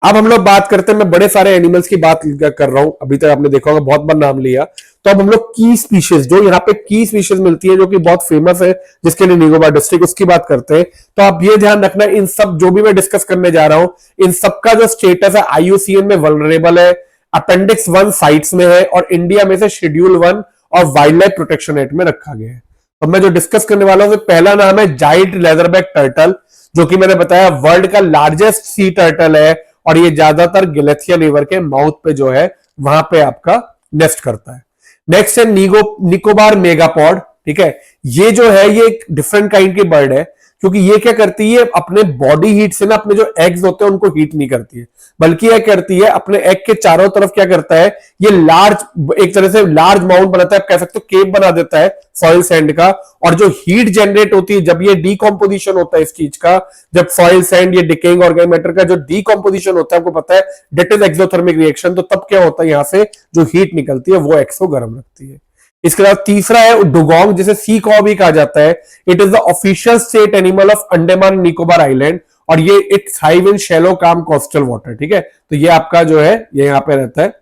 अब हम लोग बात करते हैं, मैं बड़े सारे एनिमल्स की बात कर रहा हूं, अभी तक आपने देखा होगा बहुत बार नाम लिया। तो अब हम लोग की स्पीशीज, जो यहाँ पे की स्पीशीज मिलती है जो कि बहुत फेमस है जिसके लिए निकोबार डिस्ट्रिक्ट, उसकी बात करते हैं। तो आप ये ध्यान रखना, इन सब जो भी मैं डिस्कस करने जा रहा हूं, इन सबका जो स्टेटस है IUCN में वल्नरेबल है, अपेंडिक्स 1 साइट्स में है, और इंडिया में से शेड्यूल 1 और वाइल्ड लाइफ प्रोटेक्शन एक्ट में रखा गया है। तो मैं जो डिस्कस करने वाला हूं, पहला नाम है जाइंट लेदरबैक टर्टल, जो कि मैंने बताया वर्ल्ड का लार्जेस्ट सी टर्टल है, और ये ज्यादातर गिलेथिया रिवर के माउथ पे जो है वहां पे आपका नेस्ट करता है। नेक्स्ट है निकोबार मेगापॉड, ठीक है। ये जो है ये एक डिफरेंट काइंड की बर्ड है, क्योंकि ये क्या करती है, अपने बॉडी हीट से ना अपने जो एग्स होते हैं उनको हीट नहीं करती है, बल्कि यह करती है अपने एग के चारों तरफ क्या करता है, ये लार्ज, एक तरह से लार्ज माउंट बनाता है, आप कह सकते हो केप बना देता है सॉइल सैंड का। और जो हीट जनरेट होती है जब ये डीकॉम्पोजिशन होता है इस चीज का, जब सॉइल सैंड, ये डिकेइंग ऑर्गेनिक मैटर का जो डीकॉम्पोजिशन होता है, आपको पता है डेट इज एक्सोथर्मिक रिएक्शन, तो तब क्या होता है, यहां से जो हीट निकलती है वो एग्स को गर्म रखती है। इसके बाद तीसरा है डुगोंग, जिसे सी कॉ भी कहा जाता है। It is the official state animal of Andaman Nicobar island, और ये इट थ्राइव इन शैलो काम कोस्टल वाटर, ठीक है। तो ये आपका जो है ये यहां पे रहता है।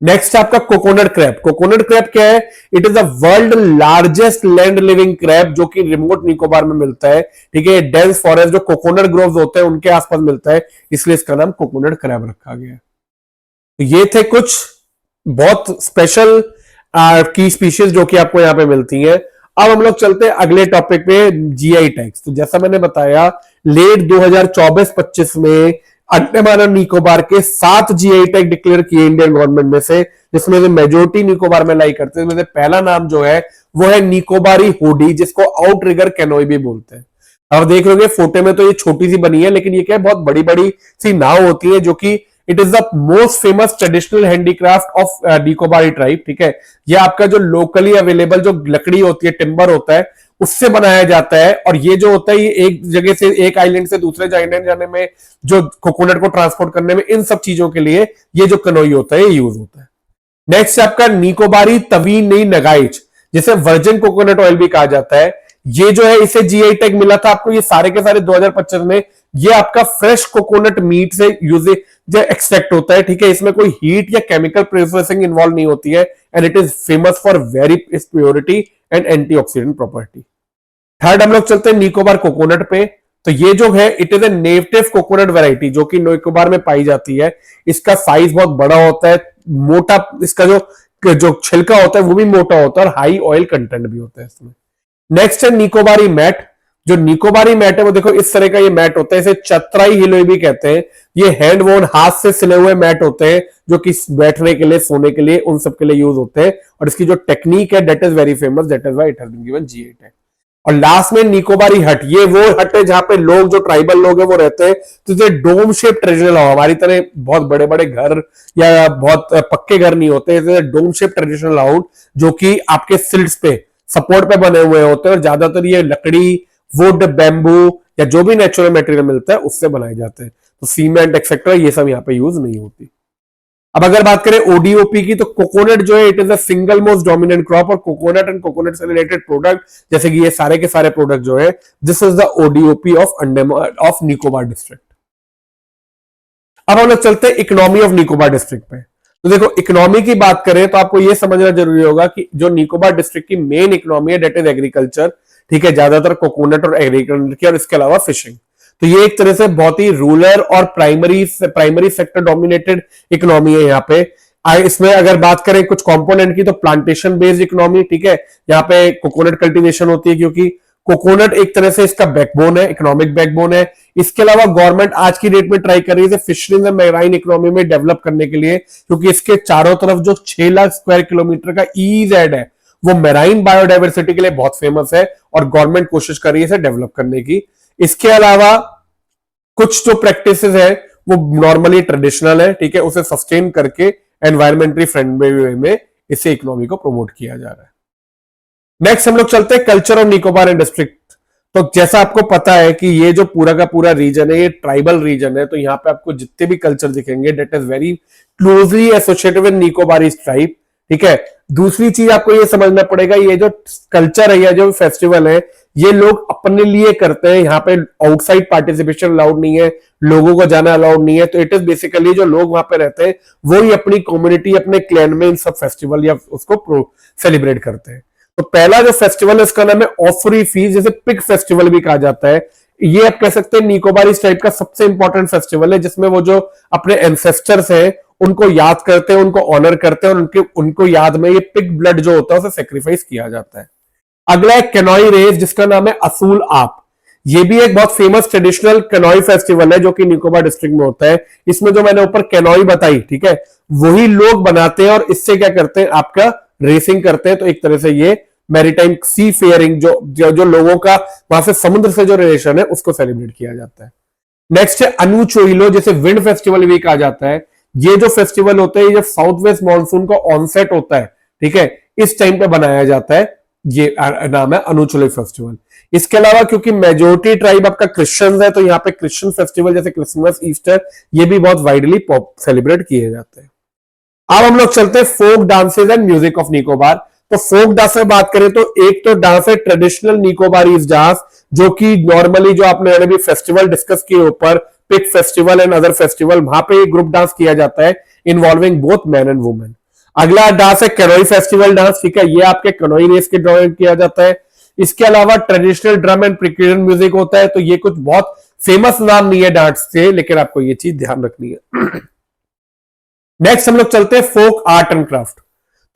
नेक्स्ट आपका कोकोनट क्रैब। कोकोनट क्रैब क्या है, it is the world largest land living crab, जो कि रिमोट निकोबार में मिलता है, ठीक है। डेंस फॉरेस्ट जो कोकोनट ग्रोव्स होते हैं उनके आसपास मिलता है, इसलिए इसका नाम कोकोनट क्रैब रखा गया है। तो ये थे कुछ बहुत स्पेशल की स्पीशीज जो कि आपको यहां पे मिलती हैं। अब हम लोग चलते हैं अगले टॉपिक पे, GI टैग्स। तो जैसा मैंने बताया, लेट 2024-25 में अंडमान और निकोबार के 7 GI टैग डिक्लेयर किए इंडियन गवर्नमेंट में से, जिसमें से मेजोरिटी निकोबार में लाई करते हैं। इसमें पहला नाम जो है वो है निकोबारी हुडी, जिसको आउट रिगर कैनोई भी बोलते हैं। अब देख लोगे फोटो में तो ये छोटी सी बनी है, लेकिन ये क्या है, बहुत बड़ी बड़ी सी नाव होती है, जो कि it is the most famous traditional handicraft of Nicobari tribe, ठीक है। ये आपका जो लोकली अवेलेबल जो लकड़ी होती है, टिम्बर होता है, उससे बनाया जाता है। और ये जो होता है, ये एक जगह से, एक आइलैंड से दूसरे आइलैंड जाने में, जो कोकोनट को ट्रांसपोर्ट करने में, इन सब चीजों के लिए ये जो कनोई होता है ये यूज होता है। नेक्स्ट आपका निकोबारी तवीनी नगाइच, जिसे वर्जिन कोकोनट ऑयल भी कहा जाता है। ये जो है इसे GI टैग मिला था आपको, ये सारे के सारे 2025 में। ये आपका फ्रेश कोकोनट मीट से यूज जो एक्सट्रैक्ट होता है, ठीक है। इसमें कोई हीट या केमिकल प्रोसेसिंग इन्वॉल्व नहीं होती है, and it is famous for very purity and antioxidant property. Third हम लोग चलते हैं निकोबार कोकोनट पे। तो ये जो है it is a native coconut variety, जो कि निकोबार में पाई जाती है। इसका साइज बहुत बड़ा होता है, मोटा, इसका जो छिलका होता है वो भी मोटा होता है, और हाई ऑयल कंटेंट भी होता है इसमें। नेक्स्ट है निकोबारी मैट। जो निकोबारी मैट है वो देखो इस तरह का ये मैट होता है, इसे चतराई हिलोई भी कहते हैं। ये हैंड वोन, हाथ से सिले हुए मैट होते हैं, जो कि बैठने के लिए, सोने के लिए, उन सब के लिए यूज होते हैं। और इसकी जो टेक्निक है that is very famous, that is why it has been given GI tag. और लास्ट में निकोबारी हट, ये वो हट है जहां पे लोग, जो ट्राइबल लोग हैं वो रहते हैं। तो ये डोम शेप ट्रेडिशनल हाउस, हमारी तरह बहुत बड़े बड़े घर या बहुत पक्के घर नहीं होते, डोम शेप ट्रेडिशनल हाउस, जो कि आपके सिल्ट्स पे, सपोर्ट पे बने हुए होते हैं। और ज्यादातर ये लकड़ी, वुड, बैम्बू या जो भी नेचुरल मटेरियल मिलता है उससे बनाए जाते हैं। तो सीमेंट एक्सेट्रा ये सब यहाँ पे यूज नहीं होती। अब अगर बात करें ODOP की, तो कोकोनट जो है it is the single most dominant crop, और कोकोनट एंड कोकोनट से रिलेटेड प्रोडक्ट, जैसे कि ये सारे के सारे प्रोडक्ट जो है, this is the ODOP of Andaman of Nicobar district. अब हम लोग चलते हैं इकोनॉमी ऑफ निकोबार डिस्ट्रिक्ट पे। तो देखो इकोनॉमी की बात करें तो आपको यह समझना जरूरी होगा कि जो निकोबार डिस्ट्रिक्ट की मेन इकोनॉमी है दैट इज एग्रीकल्चर, ठीक है। ज्यादातर कोकोनट और एग्रीकल्चर की, और इसके अलावा फिशिंग। तो ये एक तरह से बहुत ही रूरल और प्राइमरी सेक्टर डोमिनेटेड इकोनॉमी है यहाँ पे। इसमें अगर बात करें कुछ कंपोनेंट की, तो प्लांटेशन बेस्ड इकोनॉमी, ठीक है। यहाँ पे कोकोनट कल्टीवेशन होती है, क्योंकि कोकोनट एक तरह से इसका बैकबोन है, इकोनॉमिक बैकबोन है। इसके अलावा गवर्नमेंट आज की डेट में ट्राई कर रही है फिशरीज एंड मैराइन इकोनॉमी में डेवलप करने के लिए, क्योंकि इसके चारों तरफ जो 6 लाख स्क्वायर किलोमीटर का EEZ है, वो मैराइन बायोडाइवर्सिटी के लिए बहुत फेमस है, और गवर्नमेंट कोशिश कर रही है इसे डेवलप करने की। इसके अलावा कुछ जो प्रैक्टिसेस है वो नॉर्मली ट्रेडिशनल है, ठीक है, उसे सस्टेन करके एनवायरमेंटली फ्रेंडली वे में इसे इकोनॉमी को प्रमोट किया जा रहा है। नेक्स्ट हम लोग चलते हैं culture of Nicobar and district. तो जैसा आपको पता है कि ये जो पूरा का पूरा रीजन है ये ट्राइबल रीजन है, तो यहाँ पे आपको जितने भी कल्चर दिखेंगे that is very closely associated with Nicobari tribe, ठीक है। दूसरी चीज आपको ये समझना पड़ेगा, ये जो कल्चर है या जो फेस्टिवल है, ये लोग अपने लिए करते हैं, यहाँ पे आउटसाइड पार्टिसिपेशन अलाउड नहीं है, लोगों को जाना अलाउड नहीं है। तो इट इज बेसिकली जो लोग वहां पे रहते हैं वो ही अपनी कम्युनिटी, अपने क्लैन में इन सब फेस्टिवल या उसको सेलिब्रेट करते हैं। तो पहला जो फेस्टिवल है उसका नाम है ऑफरी फीस, जैसे पिग फेस्टिवल भी कहा जाता है। ये आप कह सकते हैं निकोबार इस टाइप का सबसे इंपॉर्टेंट फेस्टिवल है, जिसमें वो जो अपने एंसेस्टर्स हैं उनको याद करते हैं, उनको ऑनर करते हैं, और उनको याद में ये पिग ब्लड जो होता है उसे सेक्रीफाइस किया जाता है। अगला एक कैनोई रेस जिसका नाम है असूल आप। ये भी एक बहुत फेमस ट्रेडिशनल कैनोई फेस्टिवल है जो कि निकोबार डिस्ट्रिक्ट में होता है। इसमें जो मैंने ऊपर कैनोई बताई, ठीक है, वही लोग बनाते हैं और इससे क्या करते हैं, आपका रेसिंग करते हैं। तो एक तरह से ये मैरीटाइम सी फेयरिंग जो लोगों का वहां से समुद्र से जो रिलेशन है उसको सेलिब्रेट किया जाता है। नेक्स्ट है अनु चोइलो, जैसे विंड फेस्टिवल भी कहा जाता है। ये जो फेस्टिवल होता है, ये जब साउथ वेस्ट मानसून का ऑनसेट होता है, ठीक है, इस टाइम पे बनाया जाता है। ये नाम है अनुचुले फेस्टिवल। इसके अलावा क्योंकि मेजोरिटी ट्राइब आपका क्रिश्चियंस है, तो यहाँ पे क्रिश्चियन फेस्टिवल जैसे क्रिसमस, ईस्टर, ये भी बहुत वाइडली सेलिब्रेट किए जाते हैं। अब हम लोग चलते हैं folk dances and music of Nicobar. तो फोक डांस में बात करें तो एक तो डांस है ट्रेडिशनल निकोबारीज डांस, जो कि नॉर्मली जो आपने अभी फेस्टिवल डिस्कस किए ऊपर, pig festival and other festival, वहां पे ग्रुप डांस किया जाता है involving both man and women. अगला डांस है कैनोई फेस्टिवल डांस, ठीक है, ये आपके कैनोई रेस के दौरान किया जाता है। इसके अलावा ट्रेडिशनल ड्रम एंड प्रिक्यूजन म्यूजिक होता है। तो ये कुछ बहुत फेमस नाम नहीं है डांस से, लेकिन आपको ये चीज ध्यान रखनी है। नेक्स्ट हम लोग चलते हैं फोक आर्ट एंड क्राफ्ट।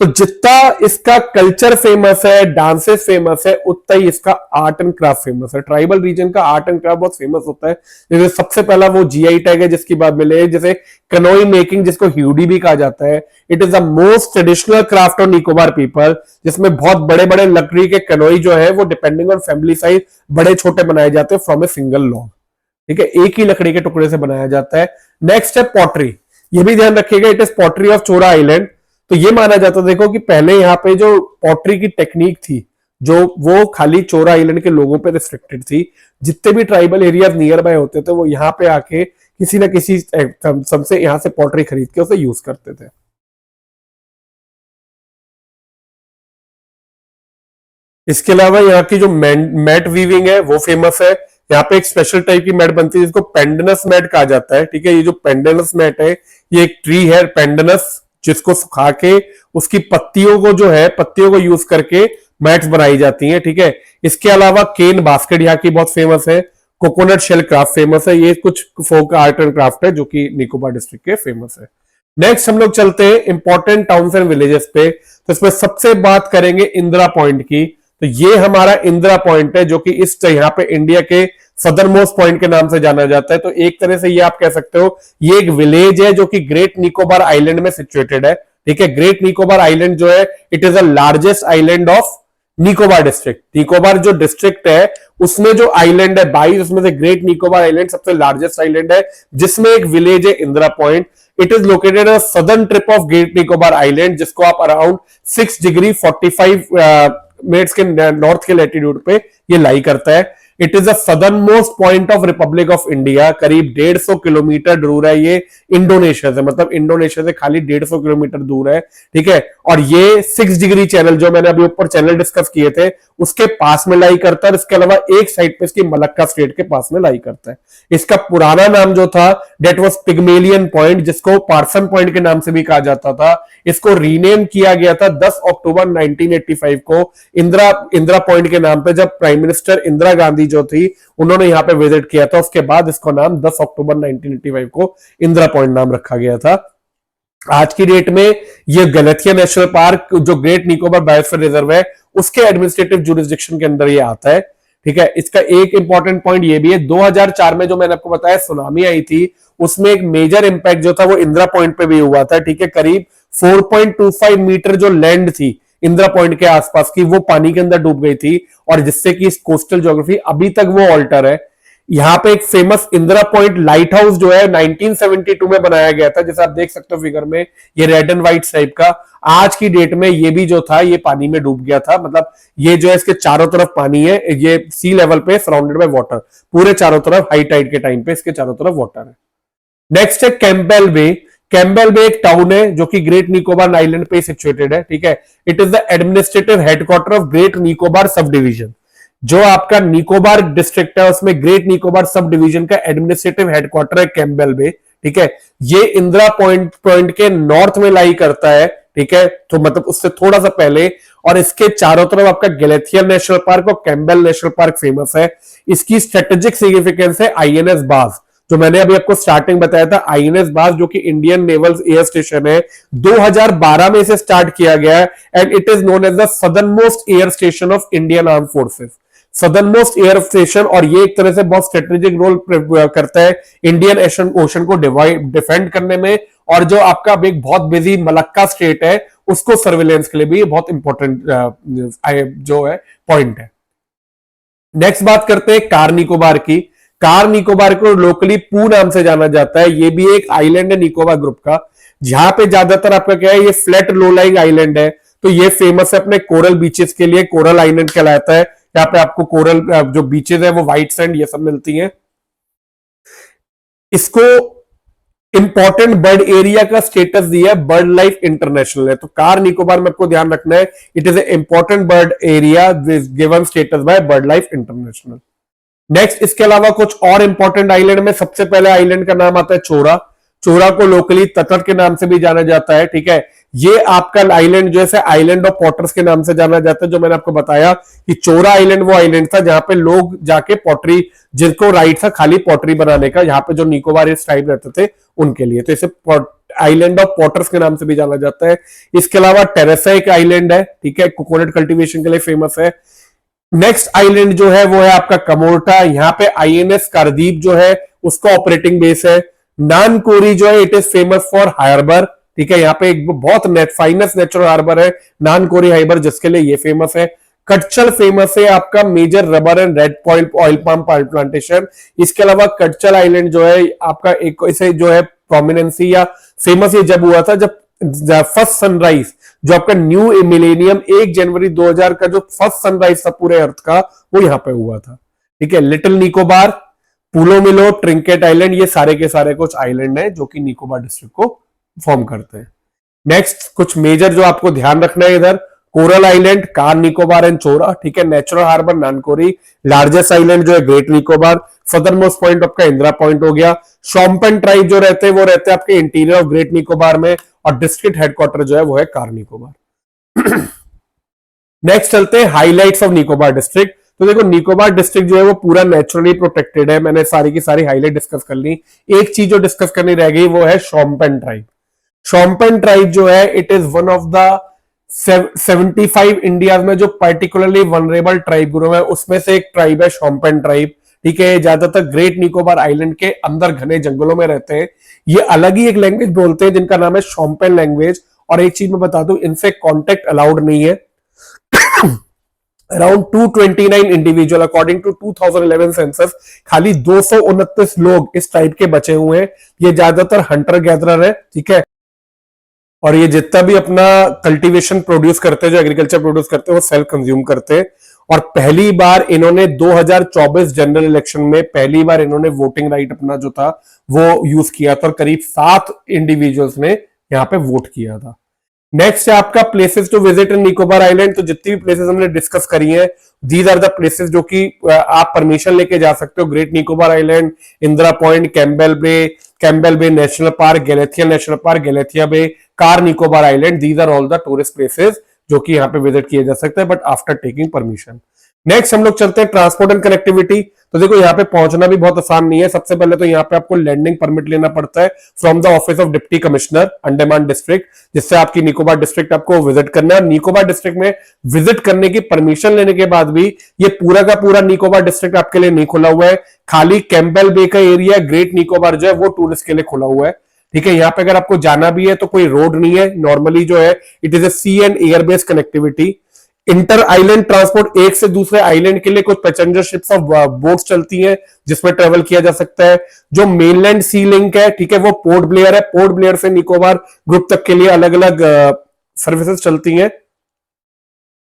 तो जितना इसका कल्चर फेमस है, डांसेस फेमस है, उतना ही इसका आर्ट एंड क्राफ्ट फेमस है। ट्राइबल रीजन का आर्ट एंड क्राफ्ट बहुत फेमस होता है। जैसे सबसे पहला वो जीआई टैग है जिसकी बात मिले, जैसे कनोई मेकिंग जिसको ह्यूडी भी कहा जाता है। It is the most traditional craft of Nicobar people, जिसमें बहुत बड़े बड़े लकड़ी के कनोई जो है वो डिपेंडिंग ऑन फैमिली साइज बड़े छोटे बनाए जाते हैं फ्रॉम ए सिंगल लॉग, ठीक है, एक ही लकड़ी के टुकड़े से बनाया जाता है। नेक्स्ट है पॉटरी, ये भी ध्यान रखिएगा, it is pottery of Chowra island. तो ये माना जाता है, देखो कि पहले यहाँ पे जो पॉटरी की टेक्निक थी, जो वो खाली चोरा आइलैंड के लोगों पे रिस्ट्रिक्टेड थी। जितने भी ट्राइबल एरिया नियर बाय होते थे वो यहाँ पे आके किसी ना किसी सबसे यहाँ से पॉटरी खरीद के उसे यूज करते थे। इसके अलावा यहाँ की जो मैट वीविंग है वो फेमस है। यहाँ पे एक स्पेशल टाइप की मैट बनती है जिसको पेंडनस मैट कहा जाता है, ठीक है। ये जो पेंडनस मैट है, ये एक ट्री है पेंडनस, जिसको सुखा के उसकी पत्तियों को जो है, पत्तियों को यूज करके मैट्स बनाई जाती हैं, ठीक है। इसके अलावा केन बास्केट यहाँ की बहुत फेमस है। कोकोनट शेल क्राफ्ट फेमस है। ये कुछ फोक आर्ट एंड क्राफ्ट है जो कि निकोबार डिस्ट्रिक्ट के फेमस है। नेक्स्ट हम लोग चलते हैं इंपॉर्टेंट टाउन्स एंड विलेजेस पे। तो इसमें सबसे बात करेंगे इंदिरा पॉइंट की। तो ये हमारा इंदिरा पॉइंट है जो कि इस यहाँ पे इंडिया के सदर्न मोस्ट पॉइंट के नाम से जाना जाता है। तो एक तरह से ये आप कह सकते हो ये एक विलेज है जो कि ग्रेट निकोबार आइलैंड में सिचुएटेड है, ठीक है। ग्रेट निकोबार आइलैंड जो है it is the largest island of Nicobar district. Nicobar जो डिस्ट्रिक्ट है उसमें जो आइलैंड है 22, उसमें से ग्रेट निकोबार आइलैंड सबसे लार्जेस्ट आइलैंड है, जिसमें एक विलेज है Indira point. It is located on southern tip of great Nicobar island, जिसको आप अराउंड 6 डिग्री 45 मिनट्स के नॉर्थ के लैटिट्यूड पे ये लाई करता है। It is the southern most point of Republic of India. करीब 150 किलोमीटर दूर है ये इंडोनेशिया से, मतलब इंडोनेशिया से खाली 150 किलोमीटर दूर है, ठीक है। और ये 6 डिग्री चैनल जो मैंने अभी ऊपर चैनल डिस्कस किए थे उसके पास में लाई करता है। इसके अलावा एक साइड पे इसकी मलक्का स्टेट के पास में लाई करता है। इसका पुराना नाम जो था डेट वॉज पिग्मेलियन पॉइंट, जिसको पार्सन पॉइंट के नाम से भी कहा जाता था। इसको रीनेम किया गया था 10 अक्टूबर 1985 को इंदिरा पॉइंट के नाम पे, जब प्राइम मिनिस्टर इंदिरा गांधी जो थी उन्होंने यहां पे विजिट किया था। उसके बाद इसको नाम 10 अक्टूबर 1985 को इंदिरा पॉइंट नाम रखा गया था। आज की डेट में ये गलथिया नेशनल पार्क जो ग्रेट निकोबार बायोस्फीयर रिजर्व है उसके एडमिनिस्ट्रेटिव जुरिस्डिक्शन के अंदर ये आता है, ठीक है। इसका एक इंपॉर्टेंट पॉइंट ये भी है, 2004 में जो मैंने आपको बताया सुनामी आई थी उसमें एक मेजर इंपैक्ट जो था वो इंदिरा पॉइंट पे भी हुआ था, ठीक है। करीब 4.25 मीटर जो लैंड थी इंदिरा पॉइंट के आसपास की वो पानी के अंदर डूब गई थी, और जिससे कि इस कोस्टल ज्योग्राफी अभी तक वो ऑल्टर है। यहाँ पे एक famous Indira point light house जो है 1972 में बनाया गया था, जैसे आप देख सकते हो फिगर में, ये रेड एंड व्हाइट टाइप का। आज की डेट में ये भी जो था ये पानी में डूब गया था, मतलब ये जो है इसके चारों तरफ पानी है, ये सी लेवल पे सराउंडेड बाय वाटर, पूरे चारों तरफ हाई टाइड के टाइम पे इसके चारों तरफ वाटर है। नेक्स्ट है कैंपबेल बे। कैंपबेल बे एक टाउन है जो कि ग्रेट निकोबार आइलैंड पे सिचुएटेड है, ठीक है। It is the administrative headquarter of great Nicobar sub division. जो आपका निकोबार डिस्ट्रिक्ट है उसमें ग्रेट निकोबार सब डिवीजन का एडमिनिस्ट्रेटिव हेडक्वार्टर है कैम्बेल बे। ठीक है, ये इंदिरा पॉइंट के नॉर्थ में लाई करता है। ठीक है, तो मतलब उससे थोड़ा सा पहले, और इसके चारों तरफ आपका गैलेथिया नेशनल पार्क और कैम्बेल नेशनल पार्क फेमस है। इसकी स्ट्रेटेजिक सिग्निफिकेंस है आईएनएस बाज, जो मैंने अभी आपको स्टार्टिंग बताया था। आईएनएस बाज जो कि इंडियन नेवल एयर स्टेशन है, 2012 में इसे स्टार्ट किया गया है and it is known as the southernmost air station of Indian arm forces. Southernmost air station, और ये एक तरह से बहुत स्ट्रेटेजिक रोल करता है इंडियन ओशन को डिफेंड करने में, और जो आपका एक बहुत बिजी मलक्का स्टेट है उसको सर्विलेंस के लिए भी बहुत इंपॉर्टेंट जो है पॉइंट है। नेक्स्ट बात करते हैं कार निकोबार की। कार निकोबार को लोकली पू नाम से जाना जाता है। ये भी एक आइलैंड है निकोबार ग्रुप का, जहां पे ज्यादातर आपका क्या है, ये फ्लैट लो लाइंग आइलैंड है। तो ये फेमस है अपने कोरल बीचेस के लिए, कोरल आइलैंड कहलाता है। यहाँ पे आपको कोरल जो बीचेस है वो व्हाइट सैंड ये सब मिलती हैं। इसको इंपॉर्टेंट बर्ड एरिया का स्टेटस दिया है, बर्ड लाइफ इंटरनेशनल है। तो कार निकोबार में आपको ध्यान रखना है, it is A important bird area given status bye bird life international. Next, इसके अलावा कुछ और इंपॉर्टेंट आइलैंड में सबसे पहले आइलैंड का नाम आता है चोरा। चोरा को लोकली ततर के नाम से भी जाना जाता है। ठीक है, ये आपका आइलैंड जो है आइलैंड ऑफ पॉटर्स के नाम से जाना जाता है। जो मैंने आपको बताया कि चोरा आइलैंड वो आइलैंड था जहां पे लोग जाके पॉटरी, जिनको राइट था खाली पॉटरी बनाने का, यहाँ पे जो निकोबार ट्राइब रहते थे उनके लिए, तो इसे आइलैंड ऑफ पॉटर्स के नाम से भी जाना जाता है। इसके अलावा टेरेसा एक आइलैंड है, ठीक है, कोकोनट कल्टीवेशन के लिए फेमस है। नेक्स्ट आइलैंड जो है वो है आपका कमोर्टा। यहाँ पे आईएनएस कारदीप जो है उसका ऑपरेटिंग बेस है। नानकोरी जो है it is famous for harbour. ठीक है, यहाँ पे एक बहुत फाइनेस्ट नेचुरल हार्बर है नानकोरी हार्बर, जिसके लिए ये फेमस है। कटचल फेमस है आपका major rubber and red oil palm plantation. इसके अलावा कटचल आइलैंड जो है आपका एक इसे जो है प्रोमिनेंसी या फेमस ये जब हुआ था जब फर्स्ट सनराइज जो आपका न्यू मिलेनियम 1 जनवरी 2000 का जो फर्स्ट सनराइज था पूरे अर्थ का वो यहां पे हुआ था। ठीक है, लिटिल निकोबार, पुलो मिलो, ट्रिंकेट आइलैंड, ये सारे के सारे कुछ आइलैंड हैं जो कि निकोबार डिस्ट्रिक्ट को फॉर्म करते हैं। नेक्स्ट, कुछ मेजर जो आपको ध्यान रखना है इधर, coral island, car Nicobar and चोरा। ठीक है, नेचुरल हार्बर नानकोरी, लार्जेस्ट आइलैंड जो है great Nicobar, southern most point आपका इंदिरा पॉइंट हो गया। शॉम्पेन ट्राइब जो रहते हैं वो रहते हैं आपके इंटीरियर ऑफ ग्रेट निकोबार में, और डिस्ट्रिक्ट हेडक्वार्टर जो है वो है कार निकोबार। नेक्स्ट चलते हैं हाईलाइट्स ऑफ निकोबार डिस्ट्रिक्ट। तो देखो निकोबार डिस्ट्रिक्ट जो है वो पूरा नेचुरली प्रोटेक्टेड है। मैंने सारी की सारी हाईलाइट डिस्कस कर ली। एक चीज जो डिस्कस करनी रह गई वो है शॉम्पेन ट्राइब। शॉम्पेन ट्राइब जो है it is one of the 75 India में जो पर्टिकुलरली वनरेबल ट्राइब ग्रुप है उसमें से एक ट्राइब है शॉम्पेन ट्राइब। ठीक है, ज्यादातर ग्रेट निकोबार आइलैंड के अंदर घने जंगलों में रहते हैं। ये अलग ही एक लैंग्वेज बोलते हैं जिनका नाम है शॉम्पेन लैंग्वेज। और एक चीज मैं बता दूं, इनसे कॉन्टेक्ट अलाउड नहीं है। Around 229 individual according to 2011 census, खाली 229 लोग इस टाइप के बचे हुए हैं। ये ज्यादातर हंटर गैदरर है। ठीक है, और ये जितना भी अपना कल्टीवेशन प्रोड्यूस करते हैं, जो एग्रीकल्चर प्रोड्यूस करते हैं वो सेल्फ कंज्यूम करते हैं। और पहली बार इन्होंने 2024 जनरल इलेक्शन में पहली बार इन्होंने वोटिंग राइट अपना जो था वो यूज किया था, और करीब 7 इंडिविजुअल्स ने यहाँ पे वोट किया था। नेक्स्ट है आपका places to visit in Nicobar island. तो जितनी भी प्लेसेस हमने डिस्कस करी हैं, दीज आर द प्लेसेस जो कि आप परमिशन लेके जा सकते हो। Great Nicobar Island, Indira Point, Campbell Bay National Park, Galathea National Park, Galathea Bay, Car Nicobar Island, these are all the tourist places जो कि यहाँ पे विजिट किए जा सकते हैं, but after taking permission. Next हम लोग चलते हैं ट्रांसपोर्ट एंड कनेक्टिविटी। तो देखो यहाँ पे पहुंचना भी बहुत आसान नहीं है। सबसे पहले तो यहाँ पे आपको लैंडिंग परमिट लेना पड़ता है from the office of deputy commissioner Andaman district, जिससे आपकी निकोबार डिस्ट्रिक्ट आपको विजिट करना है। निकोबार डिस्ट्रिक्ट में विजिट करने की परमिशन लेने के बाद भी ये पूरा का पूरा निकोबार डिस्ट्रिक्ट आपके लिए नहीं खुला हुआ है। खाली कैम्बेल बे का एरिया, ग्रेट निकोबार जो है वो टूरिस्ट के लिए खुला हुआ है। ठीक है, यहाँ पे अगर आपको जाना भी है तो कोई रोड नहीं है। नॉर्मली जो है it is a sea and air based connectivity. Inter island transport, एक से दूसरे आइलैंड के लिए कुछ पैसेंजर शिप्स ऑफ बोट्स चलती हैं जिसमें ट्रेवल किया जा सकता है। जो मेनलैंड सी लिंक है, ठीक है, वो पोर्ट ब्लेयर है। पोर्ट ब्लेयर से निकोबार ग्रुप तक के लिए अलग अलग सर्विसेज चलती हैं।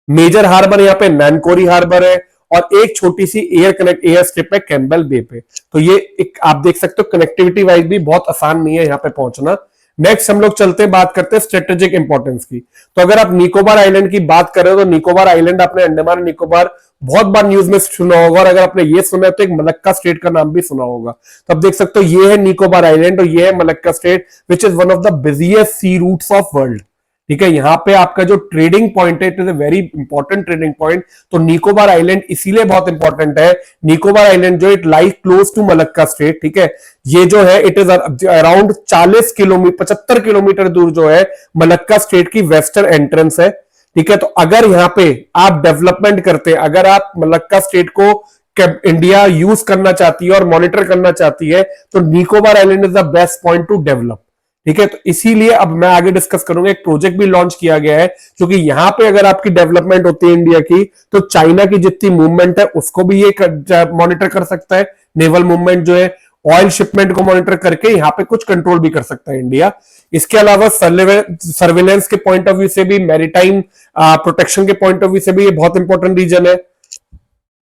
मेजर हार्बर यहाँ पे नानकोरी हार्बर है, और एक छोटी सी एयर स्ट्रिप है कैम्बेल बे पे। तो ये एक आप देख सकते हो कनेक्टिविटी वाइज भी बहुत आसान नहीं है यहाँ पे पहुंचना। नेक्स्ट हम लोग चलते हैं, बात करते हैं स्ट्रेटेजिक इंपॉर्टेंस की। तो अगर आप निकोबार आइलैंड की बात कर रहे हो तो निकोबार आइलैंड आपने अंडमान निकोबार बहुत बार न्यूज में सुना होगा, और अगर आपने ये सुना है तो एक मलक्का स्टेट का नाम भी सुना होगा। तो आप देख सकते हो ये है निकोबार आइलैंड और ये है Malacca Strait, which is one of the busiest sea routes of world. ठीक है, यहां पे आपका जो ट्रेडिंग पॉइंट है, it is a very important trading point. तो निकोबार आइलैंड इसीलिए बहुत इंपॉर्टेंट है। निकोबार आइलैंड जो it lies close to Malacca Strait. ठीक है, ये जो है it is around 40 kilometre 75 kilometre दूर जो है मलक्का स्टेट की वेस्टर्न एंट्रेंस है। ठीक है, तो अगर यहां पे आप डेवलपमेंट करते हैं, अगर आप मलक्का स्टेट को इंडिया यूज करना चाहती है और मॉनिटर करना चाहती है, तो Nicobar island is the best point two develop. ठीक है, तो इसीलिए अब मैं आगे डिस्कस करूंगा, एक प्रोजेक्ट भी लॉन्च किया गया है, क्योंकि यहां पे अगर आपकी डेवलपमेंट होती है इंडिया की, तो चाइना की जितनी मूवमेंट है उसको भी ये मॉनिटर कर सकता है। नेवल मूवमेंट जो है, ऑयल शिपमेंट को मॉनिटर करके यहां पे कुछ कंट्रोल भी कर सकता है इंडिया। इसके अलावा सर्वेलेंस के पॉइंट ऑफ व्यू से भी, मैरीटाइम प्रोटेक्शन के पॉइंट ऑफ व्यू से भी ये बहुत इंपॉर्टेंट रीजन है।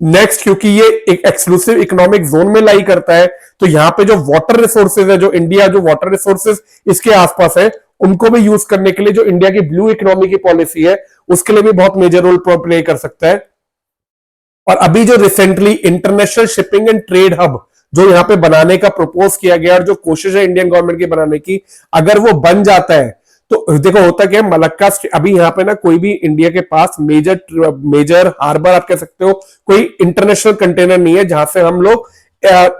नेक्स्ट, क्योंकि ये एक एक्सक्लूसिव इकोनॉमिक जोन में लाई करता है, तो यहां पे जो वाटर रिसोर्सेज है, जो इंडिया जो वाटर रिसोर्सेज इसके आसपास है, उनको भी यूज करने के लिए जो इंडिया की ब्लू इकोनॉमी की पॉलिसी है, उसके लिए भी बहुत मेजर रोल प्ले कर सकता है। और अभी जो recently international shipping and trade hub जो यहां पे बनाने का प्रपोज किया गया, और जो कोशिश है इंडियन गवर्नमेंट की बनाने की, अगर वो बन जाता है तो देखो होता क्या है, मलक्का अभी यहाँ पे ना कोई भी इंडिया के पास मेजर हार्बर आप कह सकते हो, कोई इंटरनेशनल कंटेनर नहीं है जहां से हम लोग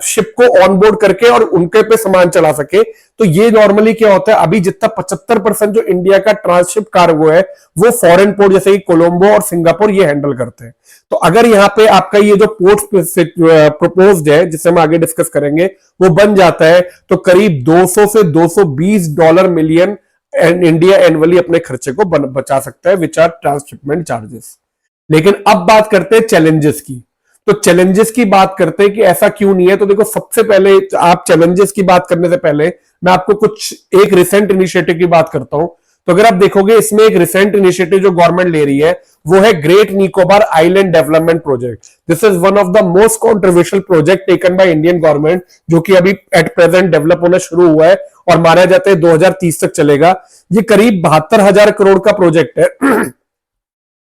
शिप को ऑनबोर्ड करके और उनके पे सामान चला सके। तो ये नॉर्मली क्या होता है, अभी जितना 75% जो इंडिया का ट्रांसशिप कार्गो है वो फॉरेन पोर्ट जैसे कि कोलंबो और सिंगापुर ये हैंडल करते हैं। तो अगर यहाँ पे आपका ये जो पोर्ट प्रपोज्ड है, जिसे हम आगे डिस्कस करेंगे, वो बन जाता है, तो करीब 200 से $220 मिलियन इंडिया एनुअली अपने खर्चे को बचा सकता है, विच आर ट्रांसशिपमेंट चार्जेस। लेकिन अब बात करते हैं चैलेंजेस की। तो चैलेंजेस की बात करते हैं कि ऐसा क्यों नहीं है। तो देखो, सबसे पहले आप चैलेंजेस की बात करने से पहले मैं आपको कुछ एक रिसेंट इनिशिएटिव की बात करता हूं। तो अगर आप देखोगे, इसमें एक रिसेंट इनिशिएटिव जो गवर्नमेंट ले रही है वो है great Nicobar island development project. This is one of the most controversial project taken by Indian government, जो कि अभी एट प्रेजेंट डेवलप होना शुरू हुआ है और माना जाता है 2030 तक चलेगा। ये करीब 72,000 करोड़ का प्रोजेक्ट है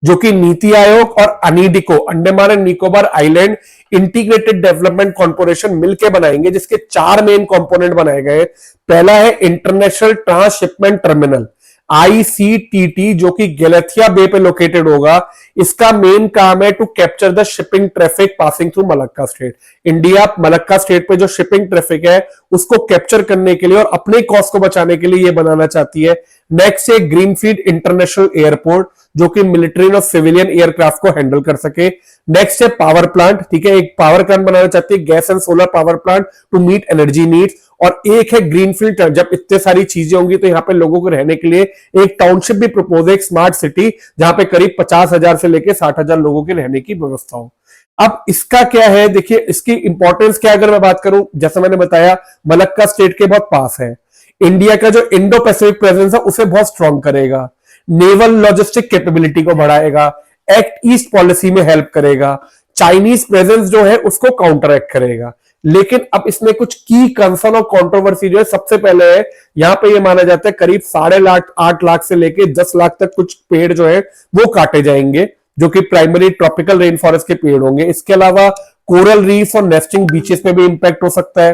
जो कि नीति आयोग और ANIIDCO, Andaman and Nicobar island integrated development corporation मिलकर बनाएंगे, जिसके 4 मेन कंपोनेंट बनाए गए। पहला है इंटरनेशनल ट्रांसशिपमेंट टर्मिनल ICTT, जो कि गैलेथिया बे पे लोकेटेड होगा। इसका मेन काम है to capture the shipping traffic passing through Malacca Strait. India Malacca Strait पे जो शिपिंग ट्रैफिक है उसको कैप्चर करने के लिए और अपने कॉस्ट को बचाने के लिए ये बनाना चाहती है। नेक्स्ट है ग्रीनफील्ड इंटरनेशनल एयरपोर्ट, जो कि मिलिट्री और सिविलियन एयरक्राफ्ट को हैंडल कर सके। नेक्स्ट है पावर प्लांट। ठीक है, एक पावर प्लांट बनाना चाहती है, gas and solar power plant to meet energy needs. और एक है ग्रीनफील्ड, जब इतने सारी चीजें होंगी तो यहाँ पे लोगों को रहने के लिए एक टाउनशिप भी प्रपोज है, एक स्मार्ट सिटी, जहां पे करीब 50,000 से लेकर 60,000 लोगों के रहने की व्यवस्था हो। अब इसका क्या है, देखिए इसकी इंपॉर्टेंस क्या, अगर मैं बात करूं, जैसा मैंने बताया मलक्का स्टेट के बहुत पास है। इंडिया का जो इंडो पैसिफिक प्रेजेंस है उसे बहुत स्ट्रॉन्ग करेगा, नेवल लॉजिस्टिक कैपेबिलिटी को बढ़ाएगा, एक्ट ईस्ट पॉलिसी में हेल्प करेगा, चाइनीज प्रेजेंस जो है उसको काउंटर एक्ट करेगा। लेकिन अब इसमें कुछ की कंसर्न और कंट्रोवर्सी जो है, सबसे पहले है यहां पे ये माना जाता है करीब 8.5 लाख से लेके 10 लाख तक कुछ पेड़ जो है वो काटे जाएंगे, जो कि प्राइमरी ट्रॉपिकल रेन फॉरेस्ट के पेड़ होंगे। इसके अलावा कोरल रीफ और नेस्टिंग बीचेस में भी इंपैक्ट हो सकता है।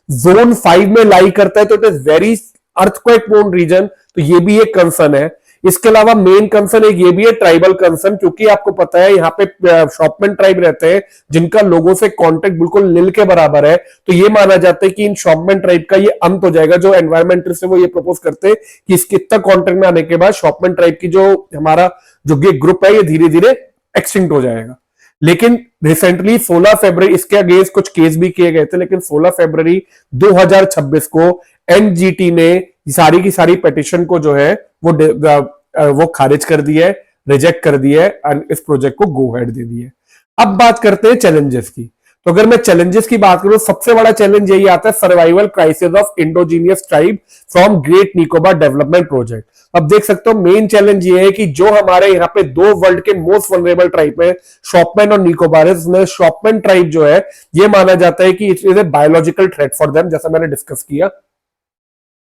जोन 5 में लाई करता है, तो it is very earthquake prone region, तो ये भी एक कंसर्न है। इसके अलावा मेन कंसर्न एक ये भी है ट्राइबल कंसर्न, क्योंकि आपको पता है यहाँ पे शॉपमैन ट्राइब रहते हैं जिनका लोगों से कांटेक्ट बिल्कुल नील के बराबर है। तो ये माना जाता है कि इन शॉपमैन ट्राइब का ये अंत हो जाएगा। जो एनवायरमेंटलिस्ट है वो ये प्रपोज करते हैं कि इसके इतना कॉन्टेक्ट में आने के बाद शॉपमैन ट्राइब की जो हमारा जो ग्रुप है ये धीरे धीरे एक्सटिंक्ट हो जाएगा। लेकिन रिसेंटली 16 फरवरी इसके अगेंस्ट कुछ केस भी किए गए थे, लेकिन 16 फरवरी 2026 को एनजीटी ने सारी की सारी पिटीशन को जो है वो खारिज कर दिया है, रिजेक्ट कर दिया है और इस प्रोजेक्ट को गो हेड दे दिया है। अब बात करते हैं चैलेंजेस की। तो अगर मैं चैलेंजेस की बात करूं, सबसे बड़ा चैलेंज यही आता है survival crisis of endogenous tribe from great Nicobar development project. अब देख सकते हो मेन चैलेंज ये है कि जो हमारे यहाँ पे 2 वर्ल्ड के मोस्ट वनरेबल ट्राइब है, शॉपमैन और निकोबार, इसमें शॉपमैन ट्राइब जो है ये माना जाता है कि it is a biological threat for them, जैसा मैंने डिस्कस किया।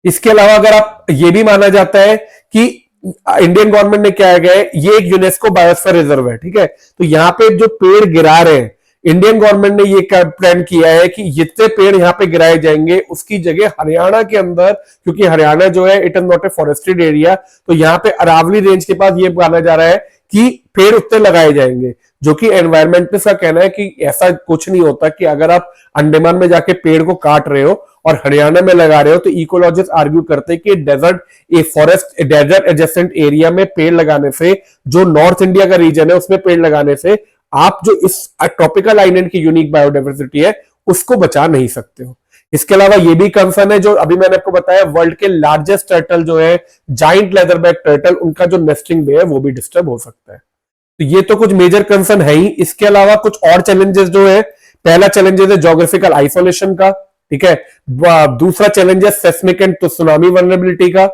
इसके अलावा अगर आप, ये भी माना जाता है कि इंडियन गवर्नमेंट ने क्या है, ये एक यूनेस्को बायोस्फीयर रिजर्व है, ठीक है। तो यहाँ पे जो पेड़ गिरा रहे हैं, इंडियन गवर्नमेंट ने ये प्लान किया है कि जितने पेड़ यहाँ पे गिराए जाएंगे उसकी जगह हरियाणा के अंदर, क्योंकि हरियाणा जो है it is not a forested area, तो यहाँ पे अरावली रेंज के पास ये माना जा रहा है कि पेड़ उतने लगाए जाएंगे। जो कि एनवायरमेंटिस्ट का कहना है कि ऐसा कुछ नहीं होता कि अगर आप अंडमान में जाके पेड़ को काट रहे हो और हरियाणा में लगा रहे हो, तो इकोलॉजिस्ट आर्ग्यू करते हैं कि desert, a forest, desert adjacent area में पेड़ लगाने से, जो नॉर्थ इंडिया का रीजन है उसमें पेड़ लगाने से आप जो इस ट्रॉपिकल आइलैंड की यूनिक बायोडाइवर्सिटी है उसको बचा नहीं सकते हो। इसके अलावा ये भी कंसर्न है, जो अभी मैंने आपको बताया, वर्ल्ड के लार्जेस्ट टर्टल जो है जाइंट लेदरबैक टर्टल, उनका जो नेस्टिंग बे है वो भी डिस्टर्ब हो सकता है। तो ये तो कुछ मेजर कंसर्न है ही। इसके अलावा कुछ और चैलेंजेस जो है, पहला चैलेंजेस है जोग्राफिकल आइसोलेशन का, ठीक है। दूसरा चैलेंज है सेस्मिक एंड सुनामी वल्नरेबिलिटी का,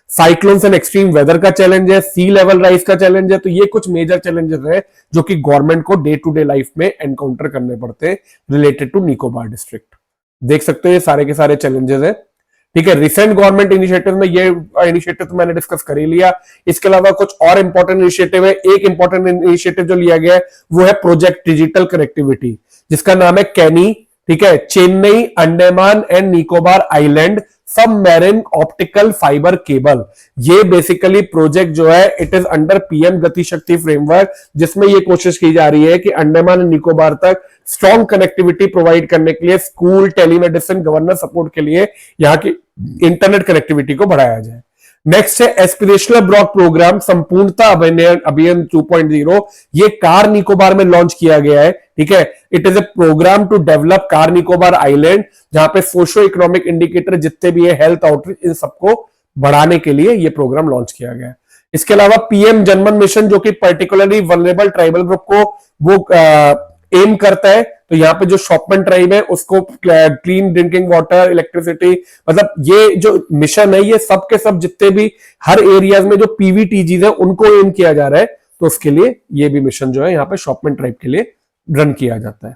साइक्लोन्स एंड एक्सट्रीम वेदर का चैलेंज है, सी लेवल राइज का चैलेंज है। तो ये कुछ मेजर चैलेंजेस है जो कि गवर्नमेंट को डे टू डे लाइफ में एनकाउंटर करने पड़ते हैं रिलेटेड टू निकोबार डिस्ट्रिक्ट। देख सकते हो ये सारे के सारे चैलेंजेस है, ठीक है। रिसेंट गवर्नमेंट इनिशिएटिव में ये इनिशिएटिव तो मैंने डिस्कस कर ही लिया। इसके अलावा कुछ और इंपॉर्टेंट इनिशिएटिव है। एक इंपॉर्टेंट इनिशिएटिव जो लिया गया है वो है प्रोजेक्ट डिजिटल कनेक्टिविटी, जिसका नाम है कैनी, ठीक है। चेन्नई अंडमान एंड निकोबार आइलैंड सब मैरिन ऑप्टिकल फाइबर केबल। ये बेसिकली प्रोजेक्ट जो है इट इज अंडर पीएम गति शक्ति फ्रेमवर्क, जिसमें ये कोशिश की जा रही है कि अंडमान एंड निकोबार तक स्ट्रॉन्ग कनेक्टिविटी प्रोवाइड करने के लिए, स्कूल, टेलीमेडिसिन, गवर्नर सपोर्ट के लिए यहाँ की इंटरनेट कनेक्टिविटी को बढ़ाया जाए। नेक्स्ट है एस्पिरेशनल ब्लॉक प्रोग्राम संपूर्णता अभियान 2.0। ये कार निकोबार में लॉन्च किया गया है, ठीक है। It is a programme to develop Car Nicobar island, जहां पे सोशो इकोनॉमिक इंडिकेटर जितने भी है, हेल्थ आउटरीच, इन सबको बढ़ाने के लिए ये प्रोग्राम लॉन्च किया गया है। इसके अलावा पीएम जनमन मिशन, जो कि पर्टिकुलरली वल्नरेबल ट्राइबल ग्रुप को वो एम करता है। तो यहाँ पे जो शॉपमैन ट्राइब है उसको क्लीन ड्रिंकिंग वाटर, इलेक्ट्रिसिटी, मतलब ये जो मिशन है ये सब के सब जितने भी हर एरियाज में जो पीवीटीजीज है उनको एम किया जा रहा है। तो उसके लिए ये भी मिशन जो है यहाँ पे शॉपमैन ट्राइब के लिए रन किया जाता है।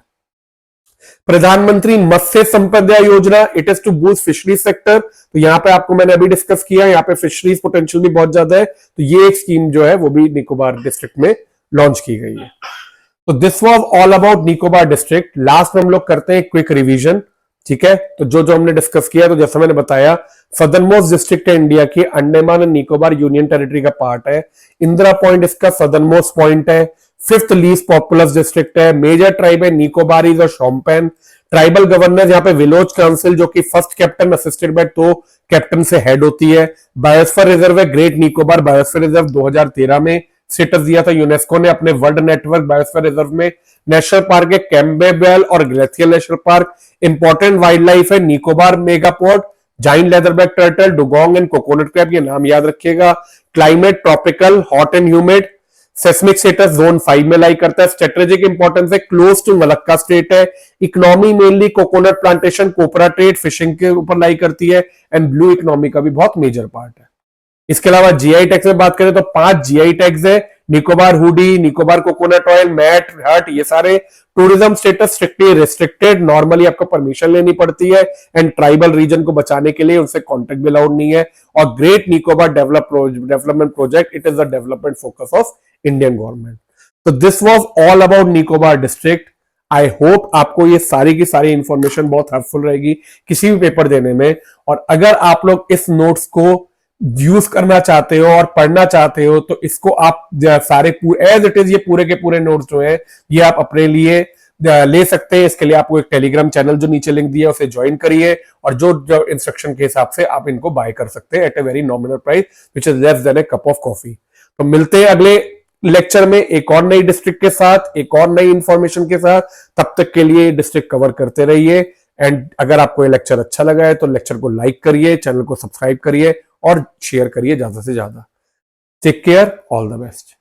प्रधानमंत्री Matsya Sampada Yojana, it is to boost fisheries sector. तो यहाँ पे आपको मैंने अभी डिस्कस किया, यहाँ पे फिशरीज पोटेंशियल भी बहुत ज्यादा है। तो ये एक स्कीम जो है वो भी निकोबार डिस्ट्रिक्ट में लॉन्च की गई है। तो this was all about Nicobar district. Last में हम लोग करते हैं क्विक रिवीजन, ठीक है। तो जो जो हमने डिस्कस किया, तो जैसा मैंने बताया, सदर्न मोस्ट डिस्ट्रिक्ट है इंडिया की, Andaman and Nicobar union territory का पार्ट है। इंदिरा पॉइंट इसका सदर्न मोस्ट पॉइंट है। फिफ्थ लीस्ट पॉपुलस डिस्ट्रिक्ट है। मेजर ट्राइब है निकोबारीज और शोम्पेन। ट्राइबल गवर्नर यहाँ पे विलोज काउंसिल, जो कि first captain assisted by 2 captain से हेड होती है। बायोस्फीयर रिजर्व है ग्रेट निकोबार बायोस्फीयर रिजर्व, 2013 में स्टेटस दिया था यूनेस्को ने अपने वर्ल्ड नेटवर्क बायोस्फीयर रिजर्व में। नेशनल पार्क है कैम्बेबेल और Galathea national park. Important wildlife है Nicobar megapode, giant leatherback turtle, dugong and coconut crab, ये नाम याद रखिएगा। Climate tropical, hot and humid. Seismic status zone 5 में लाई करता है। स्ट्रेटेजिक इंपॉर्टेंस है, क्लोज टू मलक्का स्टेट है। इकोनॉमी मेनली कोकोनट प्लांटेशन, कोपरा ट्रेड, फिशिंग के ऊपर लाई करती है। एंड ब्लू इकोनॉमी का भी बहुत मेजर पार्ट है। इसके अलावा जीआई टैग्स में बात करें तो 5 जीआई टैग्स है। Nicobar Hodi, Nicobar coconut oil, mat, hut, ये सारे tourism status strictly restricted, normally आपको परमिशन लेनी पड़ती है। एंड ट्राइबल रीजन को बचाने के लिए उनसे कॉन्ट्रैक्ट भी अलाउड नहीं है। और great Nicobar development project, it is the development focus of Indian government. तो this was all about Nicobar district. I hope आपको ये सारी की सारी इंफॉर्मेशन बहुत हेल्पफुल रहेगी किसी भी पेपर देने में। और अगर आप लोग इस नोट्स को यूज करना चाहते हो और पढ़ना चाहते हो, तो इसको आप सारे एज इट इज ये पूरे के पूरे नोट्स जो है ये आप अपने लिए ले सकते हैं। इसके लिए आपको एक टेलीग्राम चैनल जो नीचे लिंक दिया है उसे ज्वाइन करिए, और जो इंस्ट्रक्शन के हिसाब से आप इनको बाय कर सकते हैं at a very nominal price which is less than a cup of coffee. तो मिलते हैं अगले लेक्चर में एक और नई डिस्ट्रिक्ट के साथ, एक और नई इंफॉर्मेशन के साथ। तब तक के लिए डिस्ट्रिक्ट कवर करते रहिए। एंड अगर आपको ये लेक्चर अच्छा लगा है तो लेक्चर को लाइक करिए, चैनल को सब्सक्राइब करिए और शेयर करिए ज्यादा से ज्यादा। Take care, all the best.